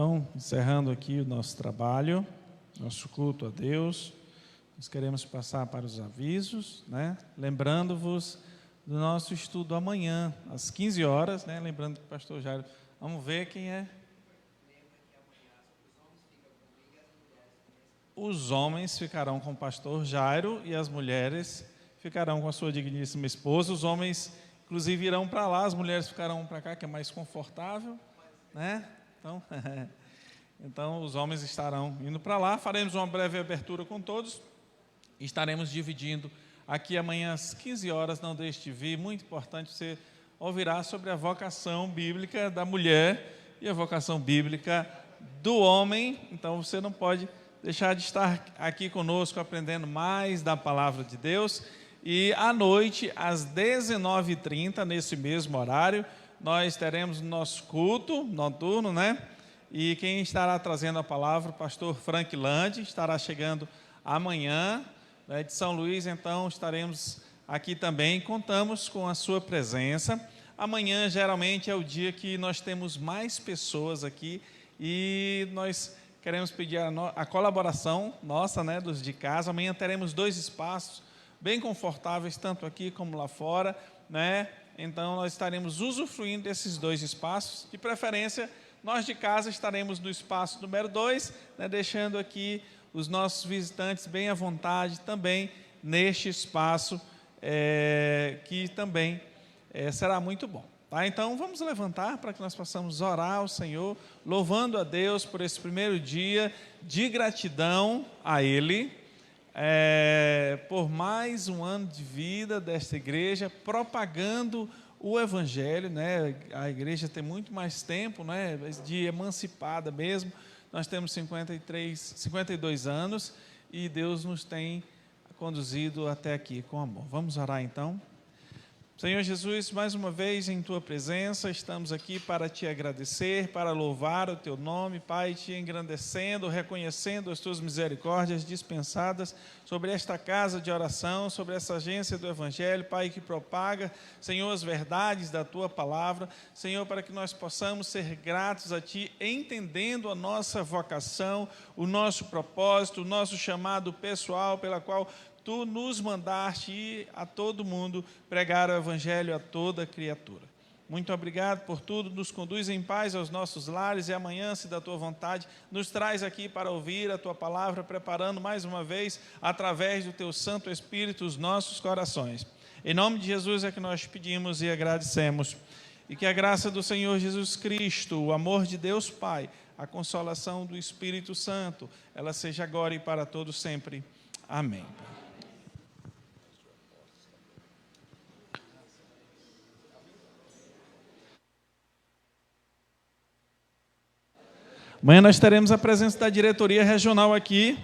Então, encerrando aqui o nosso trabalho, nosso culto a Deus, nós queremos passar para os avisos, né? Lembrando-vos do nosso estudo amanhã, às 15 horas, né? Lembrando que o pastor Jairo, vamos ver quem é. Os homens ficarão com o pastor Jairo e as mulheres ficarão com a sua digníssima esposa. Os homens, inclusive, irão para lá, as mulheres ficarão para cá, que é mais confortável, né? Então, os homens estarão indo para lá. Faremos uma breve abertura com todos. Estaremos dividindo aqui amanhã às 15 horas. Não deixe de vir, muito importante, você ouvirá sobre a vocação bíblica da mulher e a vocação bíblica do homem. Então, você não pode deixar de estar aqui conosco, aprendendo mais da palavra de Deus. E à noite, às 19h30, nesse mesmo horário, nós teremos nosso culto noturno, né? E quem estará trazendo a palavra, o pastor Frank Land, estará chegando amanhã, né, de São Luís. Então estaremos aqui também, contamos com a sua presença. Amanhã geralmente é o dia que nós temos mais pessoas aqui e nós queremos pedir a colaboração nossa, né, dos de casa. Amanhã teremos 2 espaços bem confortáveis, tanto aqui como lá fora, né? Então nós estaremos usufruindo desses 2 espaços. De preferência, nós de casa estaremos no espaço número 2, né, deixando aqui os nossos visitantes bem à vontade também neste espaço, que também será muito bom. Tá? Então vamos levantar para que nós possamos orar ao Senhor, louvando a Deus por esse primeiro dia de gratidão a Ele, por mais um ano de vida desta igreja, propagando o Evangelho, né? A igreja tem muito mais tempo, né, de emancipada mesmo. Nós temos 52 anos e Deus nos tem conduzido até aqui com amor. Vamos orar então? Senhor Jesus, mais uma vez em Tua presença, estamos aqui para Te agradecer, para louvar o Teu nome, Pai, Te engrandecendo, reconhecendo as Tuas misericórdias dispensadas sobre esta casa de oração, sobre essa agência do Evangelho, Pai, que propaga, Senhor, as verdades da Tua palavra, Senhor, para que nós possamos ser gratos a Ti, entendendo a nossa vocação, o nosso propósito, o nosso chamado pessoal, pela qual Tu nos mandaste ir a todo mundo pregar o Evangelho a toda criatura. Muito obrigado por tudo, nos conduz em paz aos nossos lares e amanhã, se da Tua vontade, nos traz aqui para ouvir a Tua palavra, preparando mais uma vez, através do Teu Santo Espírito, os nossos corações. Em nome de Jesus é que nós pedimos e agradecemos. E que a graça do Senhor Jesus Cristo, o amor de Deus Pai, a consolação do Espírito Santo, ela seja agora e para todos sempre. Amém. Amanhã nós teremos a presença da diretoria regional aqui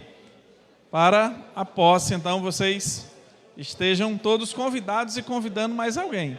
para a posse. Então vocês estejam todos convidados e convidando mais alguém.